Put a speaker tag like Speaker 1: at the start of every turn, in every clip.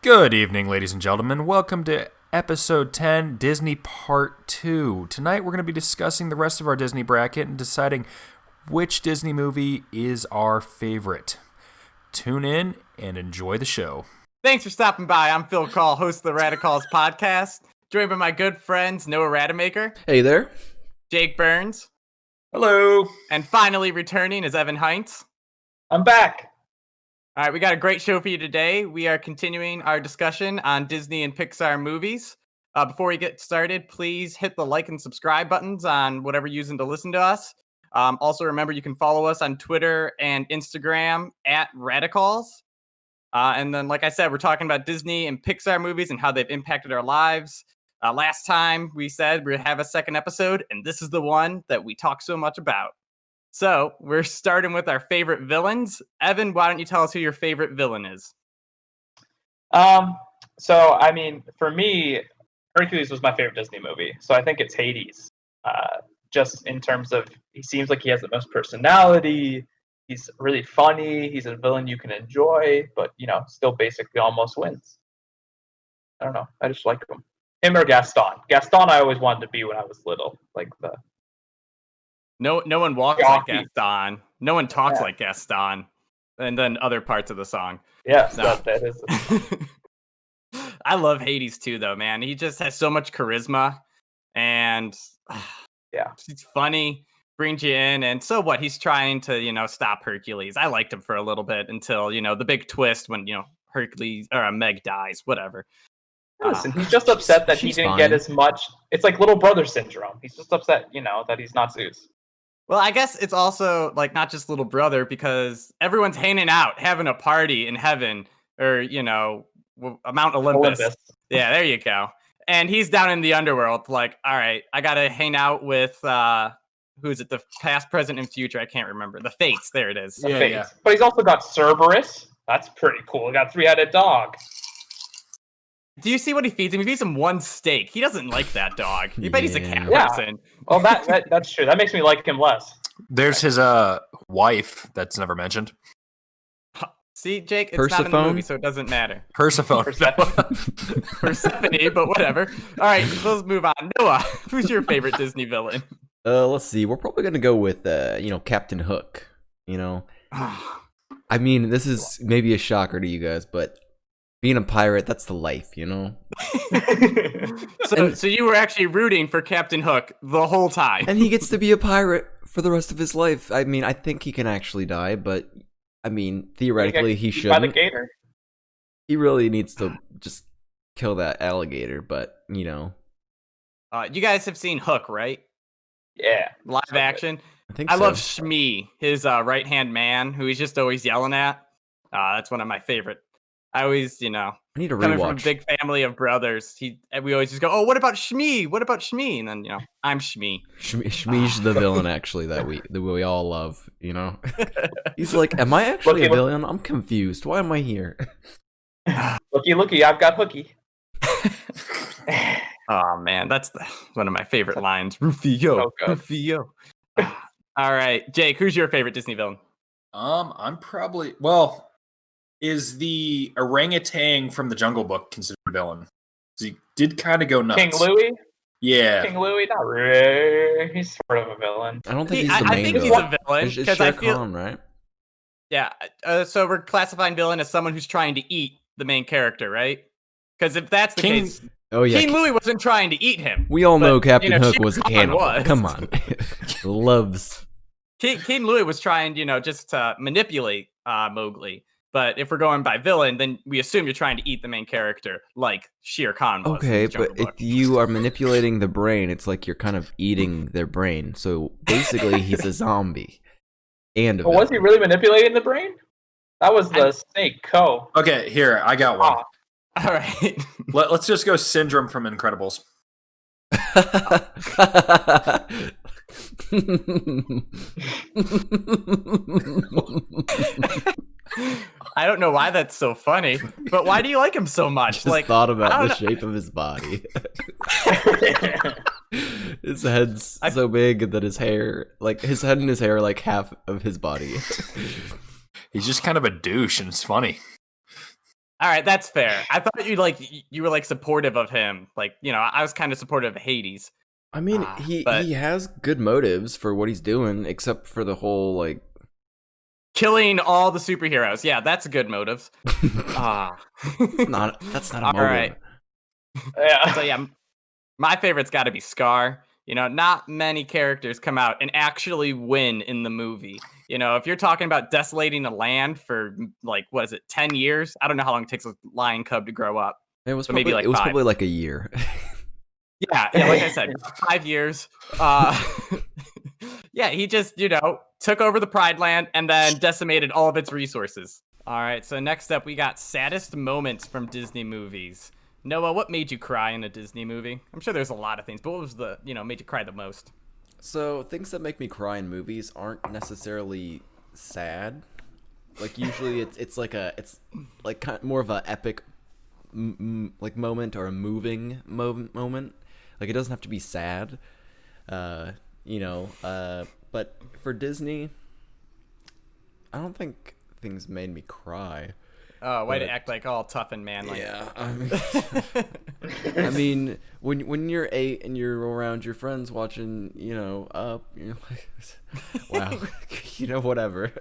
Speaker 1: Good evening, ladies and gentlemen. Welcome to episode 10, Disney Part 2. Tonight we're going to be discussing the rest of our Disney bracket and deciding which Disney movie is our favorite. Tune in and enjoy the show.
Speaker 2: Thanks for stopping by. I'm Phillip Kall, host of the Radekalls podcast, joined by my good friends Noah Rademacher.
Speaker 3: Hey there.
Speaker 2: Jake Burns.
Speaker 1: Hello.
Speaker 2: And finally returning is Evan Heinz.
Speaker 4: I'm back.
Speaker 2: All right, we got a great show for you today. We are continuing our discussion on Disney and Pixar movies. Before we get started, please hit the like and subscribe buttons on whatever you're using to listen to us. Also, remember, you can follow us on Twitter and Instagram at Radekalls. And then, like I said, we're talking about Disney and Pixar movies and how they've impacted our lives. Last time we said we'd have a second episode, and this is the one that we talk so much about. So we're starting with our favorite villains. Evan, why don't you tell us who your favorite villain is?
Speaker 4: For me, Hercules was my favorite Disney movie. So I think it's Hades. Just in terms of, he seems like he has the most personality. He's really funny. He's a villain you can enjoy, but, still basically almost wins. I don't know. I just like him. Him or Gaston. Gaston I always wanted to be when I was little.
Speaker 2: No one walks like Gaston. No one talks like Gaston. And then other parts of the song.
Speaker 4: Yes,
Speaker 2: no.
Speaker 4: that is.
Speaker 2: I love Hades too, though, man. He just has so much charisma, and he's funny. Brings you in, and so what? He's trying to, stop Hercules. I liked him for a little bit until, the big twist when, Hercules or Meg dies. Whatever.
Speaker 4: Listen, he's just upset that he didn't get as much. It's like little brother syndrome. He's just upset, that he's not Zeus.
Speaker 2: Well, I guess it's also like not just little brother, because everyone's hanging out, having a party in heaven, or Mount Olympus. Yeah, there you go. And he's down in the underworld, like, all right, I gotta hang out with who's it? The past, present, and future. I can't remember. The Fates. There it is.
Speaker 4: Yeah. But he's also got Cerberus. That's pretty cool. He got 3-headed dog.
Speaker 2: Do you see what he feeds him? He feeds him one steak. He doesn't like that dog. You bet he's a cat person.
Speaker 4: Well, that's true. That makes me like him less.
Speaker 1: There's his wife that's never mentioned.
Speaker 2: See, Jake, it's not in the movie, so it doesn't matter.
Speaker 1: Persephone.
Speaker 2: Persephone, but whatever. All right, let's move on. Noah, who's your favorite Disney villain?
Speaker 3: Let's see. We're probably gonna go with Captain Hook. I mean, this is maybe a shocker to you guys, but being a pirate, that's the life,
Speaker 2: So you were actually rooting for Captain Hook the whole time.
Speaker 3: And he gets to be a pirate for the rest of his life. I mean, I think he can actually die, but theoretically he shouldn't.
Speaker 4: By the gator.
Speaker 3: He really needs to just kill that alligator, but
Speaker 2: you guys have seen Hook, right?
Speaker 4: Yeah.
Speaker 2: Live action.
Speaker 3: I
Speaker 2: love Shmi, his right-hand man, who he's just always yelling at. That's one of my favorite. I always,
Speaker 3: I need to rewatch.
Speaker 2: Coming from a big family of brothers, we always just go, "Oh, what about Shmi? What about Shmi?" And then, I'm Shmi.
Speaker 3: Shmi's the villain, actually, that we all love. He's like, "Am I actually a villain? I'm confused. Why am I here?"
Speaker 4: Looky, I've got Hooky.
Speaker 2: Oh man, that's one of my favorite lines. Rufio, Rufio. All right, Jake, who's your favorite Disney villain?
Speaker 1: I'm probably is the orangutan from the Jungle Book considered a villain? He did kind of go nuts.
Speaker 4: King Louie?
Speaker 1: Yeah.
Speaker 4: King Louie, not really. He's sort of a villain.
Speaker 3: I don't think he's the main
Speaker 2: I think
Speaker 3: villain.
Speaker 2: He's a villain because I feel
Speaker 3: Khan, right?
Speaker 2: Yeah. So we're classifying villain as someone who's trying to eat the main character, right? Because if that's the case, King Louie wasn't trying to eat him.
Speaker 3: We all know Captain Hook was a cannibal. Come on, loves.
Speaker 2: King Louie was trying, just to manipulate Mowgli. But if we're going by villain, then we assume you're trying to eat the main character, like Shere Khan was.
Speaker 3: Okay, but if you are manipulating the brain, it's like you're kind of eating their brain. So basically, he's a zombie. And
Speaker 4: was he really manipulating the brain? That was the snake, Ko.
Speaker 1: Okay, here, I got one.
Speaker 2: All right.
Speaker 1: Let's just go Syndrome from Incredibles.
Speaker 2: I don't know why that's so funny, but why do you like him so much?
Speaker 3: Just thought about the shape of his body. His head's so big that his hair, his head and his hair are like half of his body.
Speaker 1: He's just kind of a douche, and it's funny.
Speaker 2: All right, that's fair. I thought you were like supportive of him. Like, I was kind of supportive of Hades.
Speaker 3: I mean,
Speaker 2: But
Speaker 3: he has good motives for what he's doing, except for the whole like
Speaker 2: killing all the superheroes. Yeah, that's a good motive.
Speaker 3: that's not a
Speaker 2: All
Speaker 3: motive.
Speaker 2: right.
Speaker 4: Yeah.
Speaker 2: So yeah, my favorite's got to be Scar. Not many characters come out and actually win in the movie. If you're talking about desolating a land for like, what is it, 10 years? I don't know how long it takes a lion cub to grow up.
Speaker 3: It was
Speaker 2: So
Speaker 3: probably
Speaker 2: maybe like 5.
Speaker 3: probably like a year.
Speaker 2: Yeah, like I said, 5 years. Yeah, he just, took over the Pride Land and then decimated all of its resources. All right, so next up, we got saddest moments from Disney movies. Noah, what made you cry in a Disney movie? I'm sure there's a lot of things, but what was the, made you cry the most?
Speaker 3: So things that make me cry in movies aren't necessarily sad. Like usually it's like kind of more of a epic like moment or a moving moment. Like it doesn't have to be sad. But for Disney, I don't think things made me cry.
Speaker 2: Oh, way to act like all tough and manly.
Speaker 3: Yeah, I mean, when you're 8 and you're around your friends watching, Up, you're like, wow, whatever.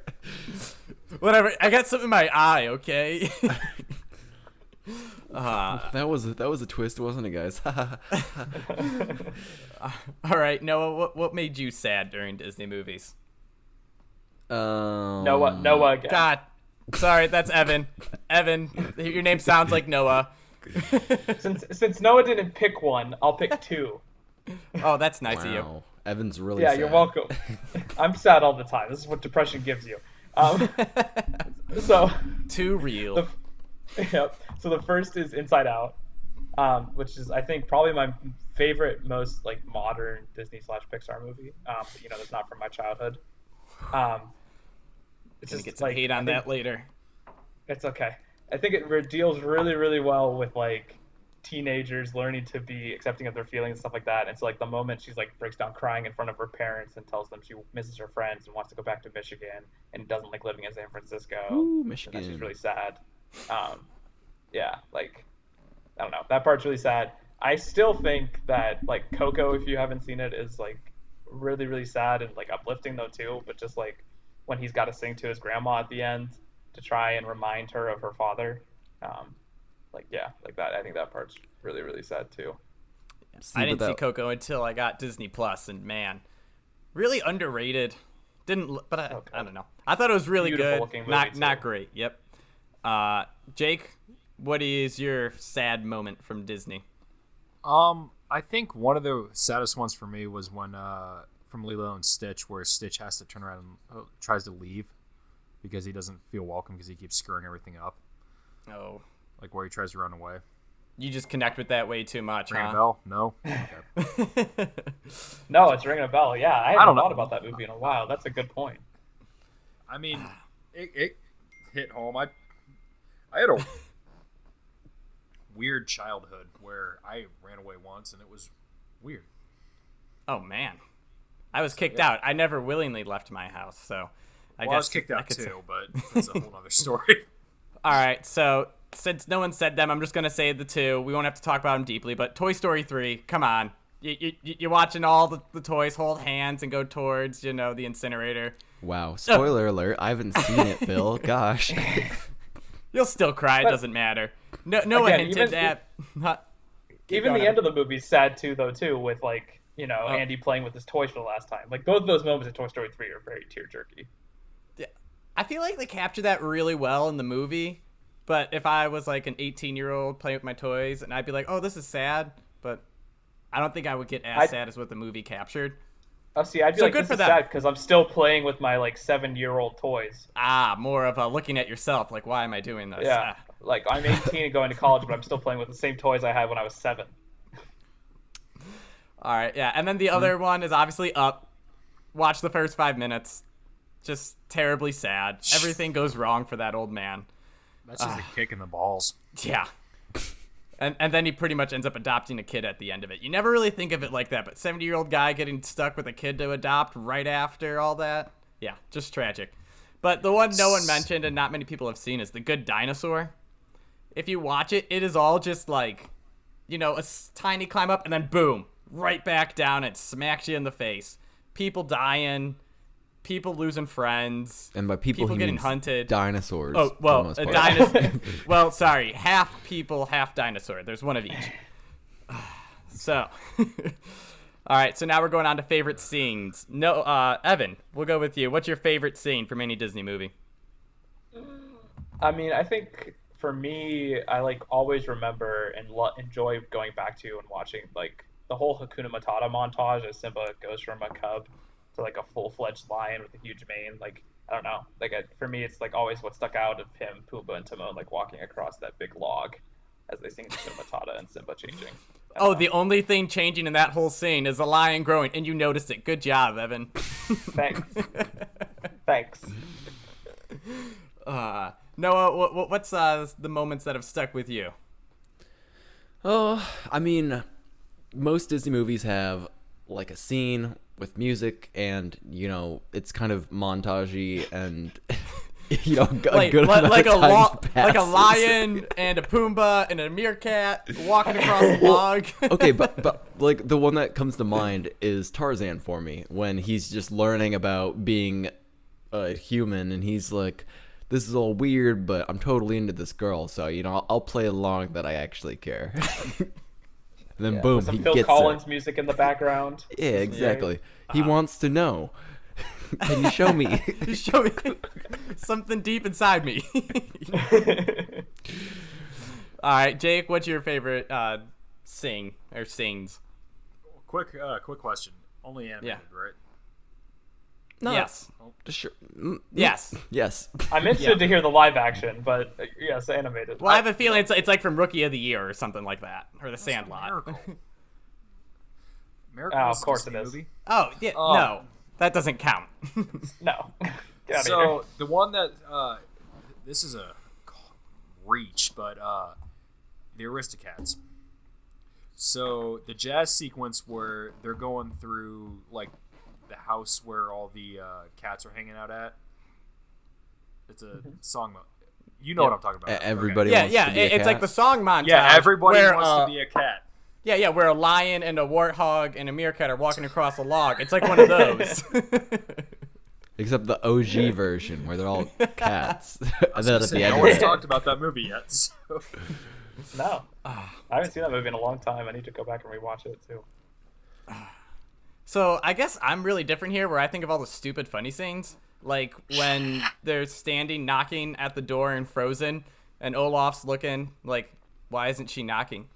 Speaker 2: Whatever. I got something in my eye. Okay.
Speaker 3: That was a twist, wasn't it, guys?
Speaker 2: All right, Noah. What made you sad during Disney movies?
Speaker 4: Noah again.
Speaker 2: God. Sorry, that's Evan. Evan, your name sounds like Noah.
Speaker 4: Since Noah didn't pick one, I'll pick 2.
Speaker 2: Oh, that's nice of you.
Speaker 3: Wow, Evan's really
Speaker 4: Yeah,
Speaker 3: sad.
Speaker 4: you're welcome. I'm sad all the time. This is what depression gives you. So
Speaker 2: Too real.
Speaker 4: Yep. So the first is Inside Out, which is I think probably my favorite, most like modern Disney / Pixar movie. That's not from my childhood. It's
Speaker 2: Gonna
Speaker 4: just
Speaker 2: get some hate on that later.
Speaker 4: It's okay. I think it deals really, really well with like teenagers learning to be accepting of their feelings and stuff like that. And so like the moment she's like breaks down crying in front of her parents and tells them she misses her friends and wants to go back to Michigan and doesn't like living in San Francisco.
Speaker 3: Ooh,
Speaker 4: And
Speaker 3: Michigan.
Speaker 4: then she's really sad. Like I don't know. That part's really sad. I still think that like Coco, if you haven't seen it, is like really, really sad and like uplifting though too. But just like when he's got to sing to his grandma at the end to try and remind her of her father. Like that. I think that part's really, really sad too.
Speaker 2: I didn't see Coco until I got Disney Plus, and man, really underrated. But I don't know. I thought it was really
Speaker 4: Beautiful
Speaker 2: good.
Speaker 4: looking movie,
Speaker 2: Not
Speaker 4: too.
Speaker 2: great. Yep. Jake, what is your sad moment from Disney?
Speaker 1: I think one of the saddest ones for me was when from Lilo and Stitch, where Stitch has to turn around and tries to leave because he doesn't feel welcome because he keeps screwing everything up.
Speaker 2: Oh,
Speaker 1: Like where he tries to run away.
Speaker 2: you just connect with that way too much,
Speaker 1: Ring a
Speaker 2: huh?
Speaker 1: bell? No. Okay.
Speaker 4: No, it's ringing a bell. Yeah, I
Speaker 1: don't
Speaker 4: haven't
Speaker 1: know.
Speaker 4: thought about that movie in a while. That's a good point.
Speaker 1: I mean, it hit home. I had a weird childhood where I ran away once, and it was weird.
Speaker 2: Oh man, I was kicked out. I never willingly left my house, so I
Speaker 1: I
Speaker 2: guess
Speaker 1: was kicked
Speaker 2: I
Speaker 1: out
Speaker 2: could
Speaker 1: too,
Speaker 2: say-
Speaker 1: but that's a whole other story.
Speaker 2: All right, so since no one said them, I'm just gonna say the 2. We won't have to talk about them deeply, but Toy Story 3. Come on, you're watching all the toys hold hands and go towards the incinerator.
Speaker 3: Wow, spoiler alert! I haven't seen it, Phil. Gosh.
Speaker 2: You'll still cry. It
Speaker 4: But-
Speaker 2: doesn't matter. No one
Speaker 4: Again,
Speaker 2: hinted
Speaker 4: even-
Speaker 2: at.
Speaker 4: Even the end of the movie's sad too, though, too, with like Andy playing with his toys for the last time. Like both of those moments in Toy Story 3 are very tear jerky.
Speaker 2: I feel like they captured that really well in the movie. But if I was like an 18-year-old playing with my toys, and I'd be like, "Oh, this is sad," but I don't think I would get as sad as what the movie captured.
Speaker 4: Oh, see, I'd be
Speaker 2: So
Speaker 4: like,
Speaker 2: good
Speaker 4: this
Speaker 2: for
Speaker 4: is
Speaker 2: them.
Speaker 4: sad because I'm still playing with my like 7-year-old toys.
Speaker 2: More of a looking at yourself, like, why am I doing this?
Speaker 4: Yeah, like I'm 18 and going to college, but I'm still playing with the same toys I had when I was 7.
Speaker 2: All right, yeah. And then the other one is obviously Up. Watch the first 5 minutes. Just terribly sad. Everything goes wrong for that old man.
Speaker 1: That's just a kick in the balls.
Speaker 2: Yeah. And then he pretty much ends up adopting a kid at the end of it. You never really think of it like that, but 70-year-old guy getting stuck with a kid to adopt right after all that. Yeah, just tragic. But the one no one mentioned and not many people have seen is The Good Dinosaur. if you watch it, it is all just like, you know, a tiny climb up and then boom, right back down. It smacks you in the face. People dying, people losing friends,
Speaker 3: And by people he
Speaker 2: getting
Speaker 3: means
Speaker 2: hunted.
Speaker 3: dinosaurs.
Speaker 2: Oh,
Speaker 3: for the
Speaker 2: well,
Speaker 3: most
Speaker 2: a
Speaker 3: part.
Speaker 2: dinosaur. Well, sorry, half people, half dinosaur. There's one of each. So, all right. So now we're going on to favorite scenes. No, Evan, we'll go with you. What's your favorite scene from any Disney movie?
Speaker 4: I mean, I think for me, I like always remember and enjoy going back to and watching like the whole Hakuna Matata montage as Simba goes from a cub to like a full-fledged lion with a huge mane. Like I don't know, like for me, it's like always what stuck out of him, Pumbaa and Timon, like walking across that big log as they sing Hakuna Matata and Simba changing.
Speaker 2: Oh, the only thing changing in that whole scene is the lion growing, and you noticed it. Good job, Evan.
Speaker 4: Thanks. Thanks.
Speaker 2: Noah, what's the moments that have stuck with you?
Speaker 3: Oh, I mean, most Disney movies have like a scene with music, and you know it's kind of montagey, and you know a good amount
Speaker 2: like
Speaker 3: of time
Speaker 2: like a
Speaker 3: passes.
Speaker 2: lion and a Pumbaa and a meerkat walking across a log.
Speaker 3: Okay, but like the one that comes to mind is Tarzan for me, when he's just learning about being a human, and he's like, this is all weird, but I'm totally into this girl, so you know I'll play along that I actually care. And then boom,
Speaker 4: Some
Speaker 3: he
Speaker 4: Phil
Speaker 3: gets
Speaker 4: Collins
Speaker 3: it.
Speaker 4: music in the background.
Speaker 3: Yeah, exactly. He wants to know. Can you show me?
Speaker 2: Show me something deep inside me. All right, Jake, what's your favorite sing or sings?
Speaker 1: Quick question. Only animated, right?
Speaker 3: No.
Speaker 2: Yes.
Speaker 3: Sure.
Speaker 2: Yes.
Speaker 3: Yes.
Speaker 4: I'm interested to hear the live action, but yes, animated.
Speaker 2: Well, I have a feeling it's like from Rookie of the Year or something like that, or The Sandlot.
Speaker 1: Miracle. Miracle
Speaker 4: Oh,
Speaker 1: is
Speaker 4: of
Speaker 1: a
Speaker 4: course
Speaker 1: Disney
Speaker 4: it is.
Speaker 1: movie.
Speaker 2: Oh, yeah, no, that doesn't count.
Speaker 4: No. Get out of
Speaker 1: So
Speaker 4: here.
Speaker 1: the one that this is a reach, but the Aristocats. So the jazz sequence where they're going through like the house where all the cats are hanging out at. It's a song. You know what I'm talking about.
Speaker 3: Everybody
Speaker 2: Yeah,
Speaker 3: wants
Speaker 2: yeah,
Speaker 3: to be a
Speaker 2: it's
Speaker 3: cat.
Speaker 2: like the song montage.
Speaker 1: Yeah, everybody
Speaker 2: where,
Speaker 1: wants to be a cat.
Speaker 2: Yeah, where a lion and a warthog and a meerkat are walking across a log. It's like one of those.
Speaker 3: Except the OG version where they're all cats. And then at the
Speaker 1: No
Speaker 3: end,
Speaker 1: one's talked about that movie yet. So.
Speaker 4: No. I haven't seen that movie in a long time. I need to go back and rewatch it too.
Speaker 2: So I guess I'm really different here, where I think of all the stupid funny scenes, like when they're standing knocking at the door in Frozen, and Olaf's looking like, why isn't she knocking?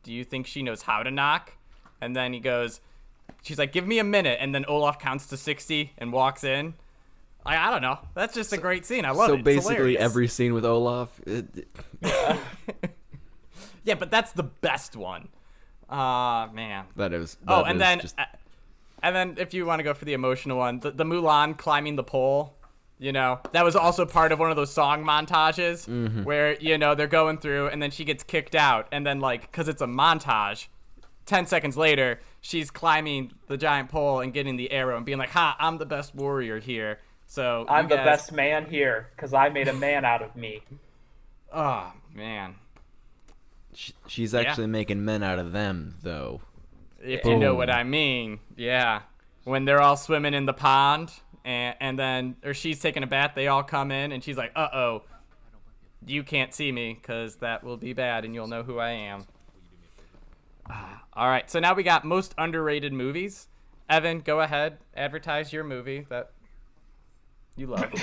Speaker 2: Do you think she knows how to knock? And then he goes, she's like, give me a minute, and then Olaf counts to 60 and walks in. I don't know. That's just a great scene. I love it.
Speaker 3: so
Speaker 2: It's
Speaker 3: basically
Speaker 2: hilarious.
Speaker 3: every scene with Olaf.
Speaker 2: Yeah, but that's the best one. Man.
Speaker 3: That is.
Speaker 2: Oh,
Speaker 3: that
Speaker 2: and
Speaker 3: is
Speaker 2: then
Speaker 3: just,
Speaker 2: and then if you want to go for the emotional one, the Mulan climbing the pole, you know, that was also part of one of those song montages where, you know, they're going through and then she gets kicked out, and then like, because it's a montage, 10 seconds later she's climbing the giant pole and getting the arrow and being like, ha, I'm the best warrior here. So
Speaker 4: I'm
Speaker 2: you
Speaker 4: the
Speaker 2: guys-
Speaker 4: best man here because I made a man out of me.
Speaker 2: Oh man,
Speaker 3: she's actually making men out of them, though.
Speaker 2: if you know
Speaker 3: Boom.
Speaker 2: what I mean. Yeah, when they're all swimming in the pond, and then, or she's taking a bath, they all come in, and she's like, uh-oh, you can't see me, because that will be bad, and you'll know who I am. All right, so now we got most underrated movies. Evan, go ahead, advertise your movie that you love.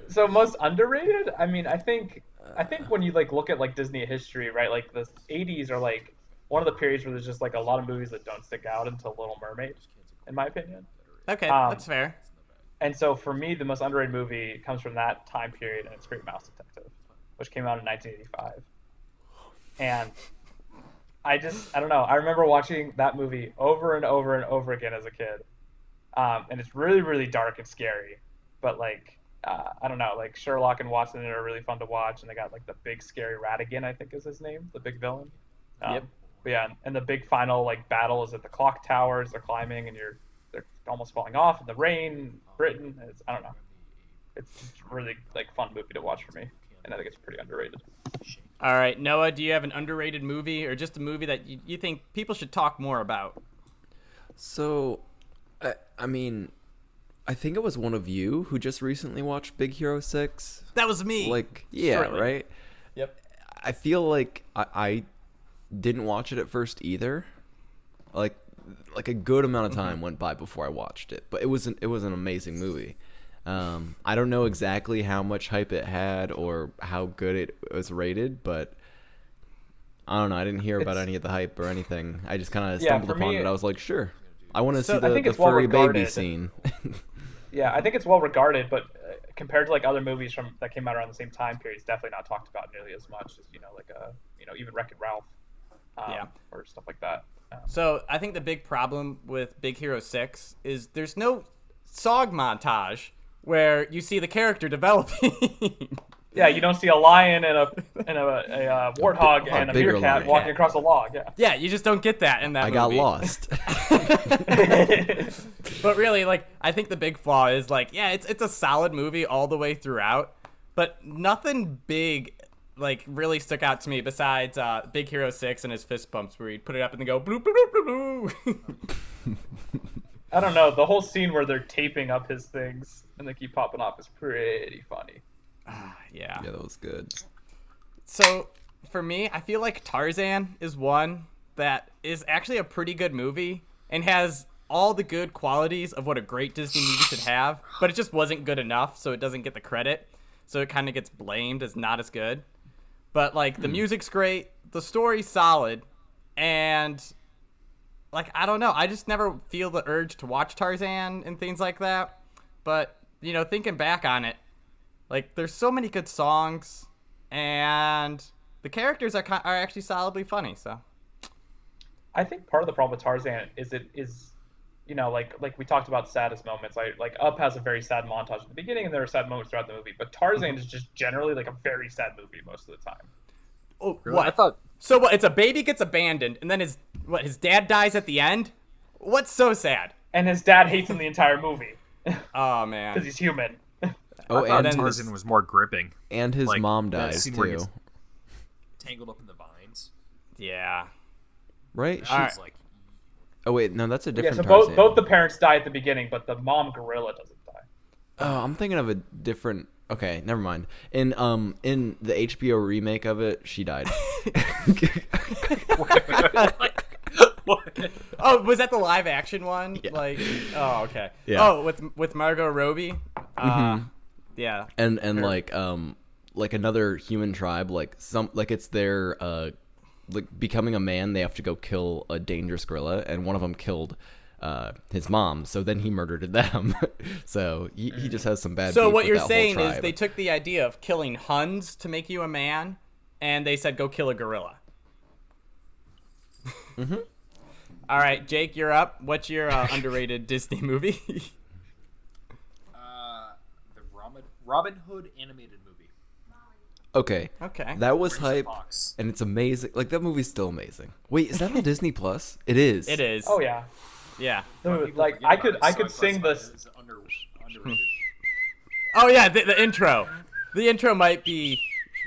Speaker 4: So most underrated? I mean, I think when you like look at like Disney history, right? Like the 80s are like one of the periods where there's just like a lot of movies that don't stick out until Little Mermaid, in my opinion.
Speaker 2: Okay, that's fair.
Speaker 4: And so for me, the most underrated movie comes from that time period, and it's Great Mouse Detective, which came out in 1985. And I don't know. I remember watching that movie over and over and over again as a kid. And it's really, really dark and scary. But like, I don't know, like Sherlock and Watson are really fun to watch. And they got like the big scary Radigan, I think is his name, the big villain.
Speaker 2: Yep.
Speaker 4: But yeah, and the big final like battle is at the clock towers. They're climbing and they're almost falling off in the rain. Britain, I don't know. it's just a really like fun movie to watch for me, and I think it's pretty underrated.
Speaker 2: All right, Noah, do you have an underrated movie or just a movie that you think people should talk more about?
Speaker 3: So, I mean, I think it was one of you who just recently watched Big Hero 6.
Speaker 2: That was me.
Speaker 3: Like, yeah,
Speaker 2: Shortly.
Speaker 3: right?
Speaker 2: Yep.
Speaker 3: I feel like I didn't watch it at first either. Like a good amount of time went by before I watched it, but it was an amazing movie. I don't know exactly how much hype it had or how good it was rated, but I don't know. I didn't hear about any of the hype or anything. I just kind of stumbled upon it. I was like, sure, I want to see the furry baby scene.
Speaker 4: Yeah, I think it's well regarded, but compared to like other movies that came out around the same time period, it's definitely not talked about nearly as much as even Wreck-It Ralph, or stuff like that.
Speaker 2: So I think the big problem with Big Hero 6 is there's no song montage where you see the character developing.
Speaker 4: Yeah, you don't see a lion and a warthog and a
Speaker 3: bigger
Speaker 4: meerkat
Speaker 3: lion.
Speaker 4: walking across a log. Yeah.
Speaker 2: Yeah, you just don't get that in that
Speaker 3: I
Speaker 2: movie.
Speaker 3: got lost.
Speaker 2: But really, like, I think the big flaw is, like, yeah, it's a solid movie all the way throughout, but nothing big, like, really stuck out to me besides Big Hero 6 and his fist bumps where he'd put it up and then go bloop, bloop, bloop, bloop, bloop.
Speaker 4: I don't know. The whole scene where they're taping up his things and they keep popping off is pretty funny.
Speaker 2: Yeah.
Speaker 3: Yeah, that was good.
Speaker 2: So, for me, I feel like Tarzan is one that is actually a pretty good movie and has all the good qualities of what a great Disney movie should have, but it just wasn't good enough, so it doesn't get the credit. So it kind of gets blamed as not as good. But, like, the music's great, the story's solid, and, like, I don't know. I just never feel the urge to watch Tarzan and things like that. But, you know, thinking back on it, like, there's so many good songs, and the characters are actually solidly funny, so.
Speaker 4: I think part of the problem with Tarzan is like we talked about saddest moments. Like Up has a very sad montage at the beginning, and there are sad moments throughout the movie. But Tarzan is just generally like a very sad movie most of the time.
Speaker 2: Oh,
Speaker 1: Really?
Speaker 2: what?
Speaker 1: I thought
Speaker 2: So what? It's a baby gets abandoned, and then his dad dies at the end? What's so sad?
Speaker 4: And his dad hates him the entire movie
Speaker 2: Oh, man.
Speaker 4: because he's human.
Speaker 3: Oh,
Speaker 1: I thought
Speaker 3: and
Speaker 1: Tarzan was more gripping.
Speaker 3: and his
Speaker 1: Like,
Speaker 3: mom
Speaker 1: that
Speaker 3: dies
Speaker 1: scene where he
Speaker 3: too,
Speaker 1: gets tangled up in the vines.
Speaker 3: right?
Speaker 2: Yeah.
Speaker 1: She's
Speaker 2: All right.
Speaker 1: like,
Speaker 3: Oh wait, no, that's a
Speaker 4: Yeah,
Speaker 3: different
Speaker 4: so
Speaker 3: Tarzan.
Speaker 4: both the parents die at the beginning, but the mom gorilla doesn't die.
Speaker 3: Oh, I'm thinking of a different. Okay, never mind. In the HBO remake of it, she died.
Speaker 2: Oh, was that the live action one?
Speaker 3: Yeah.
Speaker 2: Like, oh, okay.
Speaker 3: Yeah.
Speaker 2: Oh, with Margot Robbie? Yeah.
Speaker 3: and like another human tribe, like it's their like becoming a man, they have to go kill a dangerous gorilla, and one of them killed his mom, so then he murdered them. So he just has some bad
Speaker 2: So
Speaker 3: beef
Speaker 2: what
Speaker 3: with
Speaker 2: you're
Speaker 3: that whole
Speaker 2: saying is
Speaker 3: tribe.
Speaker 2: they took the idea of killing Huns to make you a man, and they said go kill a gorilla.
Speaker 3: Mm-hmm.
Speaker 2: All right, Jake, you're up. What's your underrated Disney movie?
Speaker 1: the Robin Hood animated movie.
Speaker 3: Okay.
Speaker 2: Okay.
Speaker 3: That was
Speaker 1: Where's the
Speaker 3: hype,
Speaker 1: fox?
Speaker 3: and it's amazing. Like, that movie's still amazing. Wait, is that on Disney Plus? It is.
Speaker 2: It is.
Speaker 4: Oh yeah.
Speaker 2: Yeah.
Speaker 4: Dude,
Speaker 1: People
Speaker 4: like
Speaker 1: forget
Speaker 4: I
Speaker 1: about
Speaker 4: could
Speaker 1: it,
Speaker 4: I
Speaker 1: so
Speaker 4: could sing
Speaker 1: classify
Speaker 4: this.
Speaker 1: it as underrated.
Speaker 2: Oh yeah, the intro. The intro might be.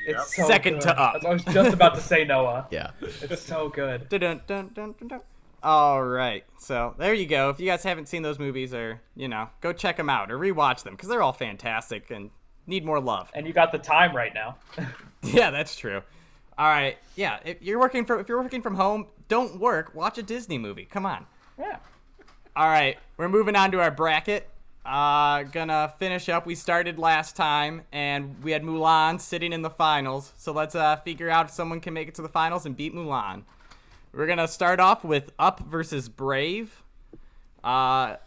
Speaker 4: It's so
Speaker 2: Second
Speaker 4: good.
Speaker 2: to Up.
Speaker 4: That's what I was just about to say, Noah.
Speaker 3: Yeah.
Speaker 4: It's so good.
Speaker 2: Dun, dun, dun, dun, dun. All right, so there you go. If you guys haven't seen those movies, or go check them out or rewatch them because they're all fantastic and need more love.
Speaker 4: And you got the time right now.
Speaker 2: Yeah, that's true. All right, yeah. If you're working from home, don't work. Watch a Disney movie. Come on.
Speaker 4: Yeah.
Speaker 2: All right, we're moving on to our bracket. Gonna finish up. We started last time, and we had Mulan sitting in the finals. So let's figure out if someone can make it to the finals and beat Mulan. We're gonna start off with Up versus Brave. I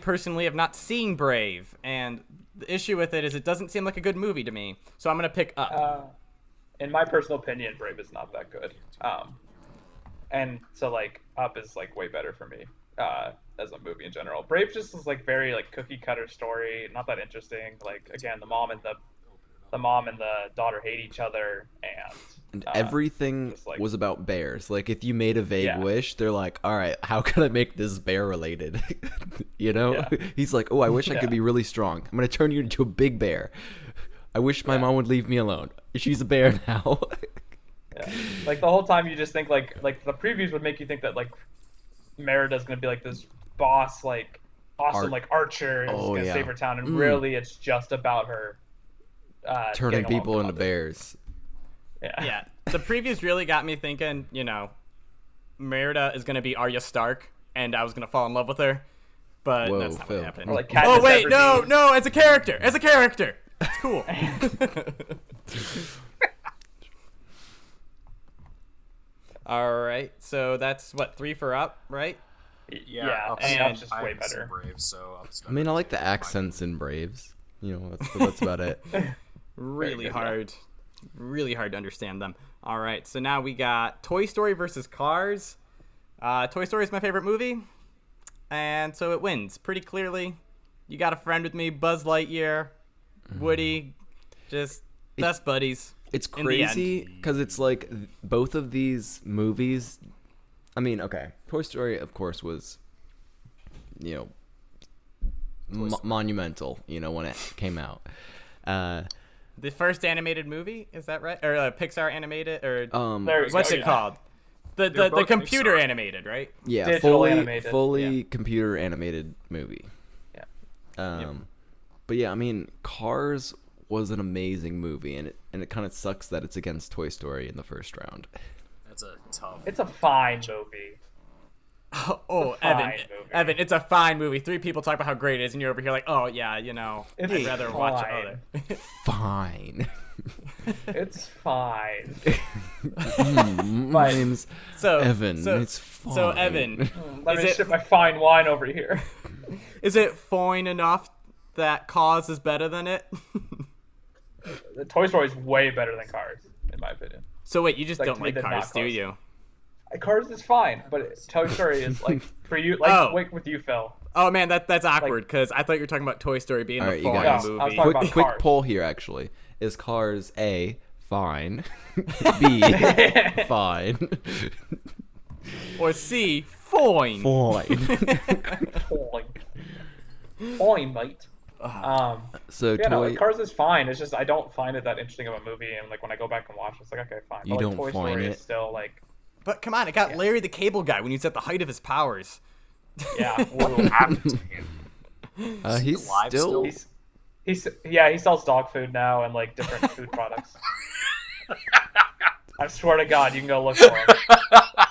Speaker 2: personally have not seen Brave, and the issue with it is it doesn't seem like a good movie to me. So I'm gonna pick Up.
Speaker 4: In my personal opinion, Brave is not that good. And so like Up is like way better for me as a movie in general. Brave just is like very like cookie cutter story, not that interesting. Like again, the mom and the mom and the daughter hate each other,
Speaker 3: And everything
Speaker 4: just, like-
Speaker 3: was about bears. Like, if you made a vague
Speaker 4: Yeah.
Speaker 3: wish, they're like, all right, how can I make this bear related? You know?
Speaker 4: Yeah.
Speaker 3: He's like, oh, I wish I
Speaker 4: Yeah.
Speaker 3: could be really strong. I'm going to turn you into a big bear. I wish my
Speaker 4: Yeah.
Speaker 3: mom would leave me alone. She's a bear now.
Speaker 4: Yeah. Like the whole time you just think like the previews would make you think that like Merida's gonna be like this boss, like awesome like archer and is
Speaker 3: Oh,
Speaker 4: gonna
Speaker 3: yeah.
Speaker 4: save her town, and really it's just about her
Speaker 3: Turning
Speaker 4: getting along
Speaker 3: people
Speaker 4: with
Speaker 3: into
Speaker 4: others.
Speaker 3: bears.
Speaker 2: Yeah, the previews really got me thinking, Merida is going to be Arya Stark, and I was going to fall in love with her, but
Speaker 3: Whoa,
Speaker 2: that's not
Speaker 3: Phil.
Speaker 2: what happened.
Speaker 4: Or like
Speaker 2: Oh,
Speaker 4: Katniss
Speaker 2: wait, no,
Speaker 4: Everdeen.
Speaker 2: as a character. It's cool. All right, so that's, 3 for Up, right?
Speaker 4: Yeah,
Speaker 1: Up's-
Speaker 4: and Up's just
Speaker 1: I
Speaker 4: way
Speaker 1: haven't seen
Speaker 4: better.
Speaker 1: Brave, so Up's
Speaker 3: I mean, I like the accents in Braves. That's about it.
Speaker 2: Really
Speaker 4: good,
Speaker 2: really hard to understand them. All right, so now we got Toy Story versus Cars. Toy Story is my favorite movie, and so it wins pretty clearly. You got a friend with me, Buzz Lightyear, Woody, just best buddies.
Speaker 3: It's
Speaker 2: in the end.
Speaker 3: crazy because it's like both of these movies. I mean, okay, Toy Story, of course, was, monumental. When it came out.
Speaker 2: The first animated movie, is that right? Or Pixar animated, or
Speaker 4: There you
Speaker 2: what's
Speaker 4: go,
Speaker 2: it
Speaker 4: yeah.
Speaker 2: called?
Speaker 1: They're
Speaker 2: The
Speaker 1: both
Speaker 2: computer
Speaker 1: Pixar.
Speaker 2: animated, right?
Speaker 3: yeah,
Speaker 4: Digital animated,
Speaker 3: fully computer animated movie.
Speaker 4: Yeah.
Speaker 3: But yeah, I mean, Cars was an amazing movie, and it kind of sucks that it's against Toy Story in the first round.
Speaker 1: That's a tough.
Speaker 4: It's a fine movie.
Speaker 2: Oh,
Speaker 4: It's a fine movie.
Speaker 2: Evan, it's a fine movie. 3 people talk about how great it is, and you're over here like, oh yeah,
Speaker 4: It's
Speaker 2: I'd rather watch
Speaker 4: fine.
Speaker 2: other.
Speaker 3: Fine.
Speaker 4: It's fine.
Speaker 3: My name's
Speaker 2: So
Speaker 3: Evan.
Speaker 2: So,
Speaker 3: It's fine.
Speaker 2: so Evan,
Speaker 4: Let
Speaker 2: Is
Speaker 4: me
Speaker 2: it-
Speaker 4: sip my fine wine over here.
Speaker 2: is it fine enough that Cause is better than it?
Speaker 4: The Toy Story is way better than Cars, in my opinion.
Speaker 2: So wait, you just
Speaker 4: Like,
Speaker 2: don't
Speaker 4: to me,
Speaker 2: like
Speaker 4: they're not
Speaker 2: Cars, do
Speaker 4: close.
Speaker 2: you?
Speaker 4: Cars is fine, but Toy Story is like for you, like
Speaker 2: Oh.
Speaker 4: wait with you, Phil.
Speaker 2: Oh man, that's awkward because I thought you were talking about Toy Story being
Speaker 3: All
Speaker 2: the
Speaker 3: right, you
Speaker 2: fine
Speaker 3: guys.
Speaker 4: No, I was
Speaker 2: movie.
Speaker 4: talking about
Speaker 3: Quick
Speaker 4: Cars.
Speaker 3: poll here, actually. Is Cars A, fine, B, fine,
Speaker 2: Or C, fine.
Speaker 3: fine?
Speaker 4: Fine, mate.
Speaker 3: So
Speaker 4: Yeah, no,
Speaker 3: Toy,
Speaker 4: like, Cars is fine. It's just I don't find it that interesting of a movie, and like when I go back and watch, it's like okay, fine.
Speaker 3: You
Speaker 4: But, like,
Speaker 3: don't
Speaker 4: Toy
Speaker 3: find
Speaker 4: Story
Speaker 3: it?
Speaker 4: is still like,
Speaker 2: But come on, it got Larry the Cable Guy when he was at the height of his powers.
Speaker 4: yeah,
Speaker 1: What
Speaker 4: ooh.
Speaker 1: happened to him?
Speaker 3: he's
Speaker 1: alive
Speaker 3: still.
Speaker 4: he sells dog food now and like different food products. I swear to God, you can go look for him.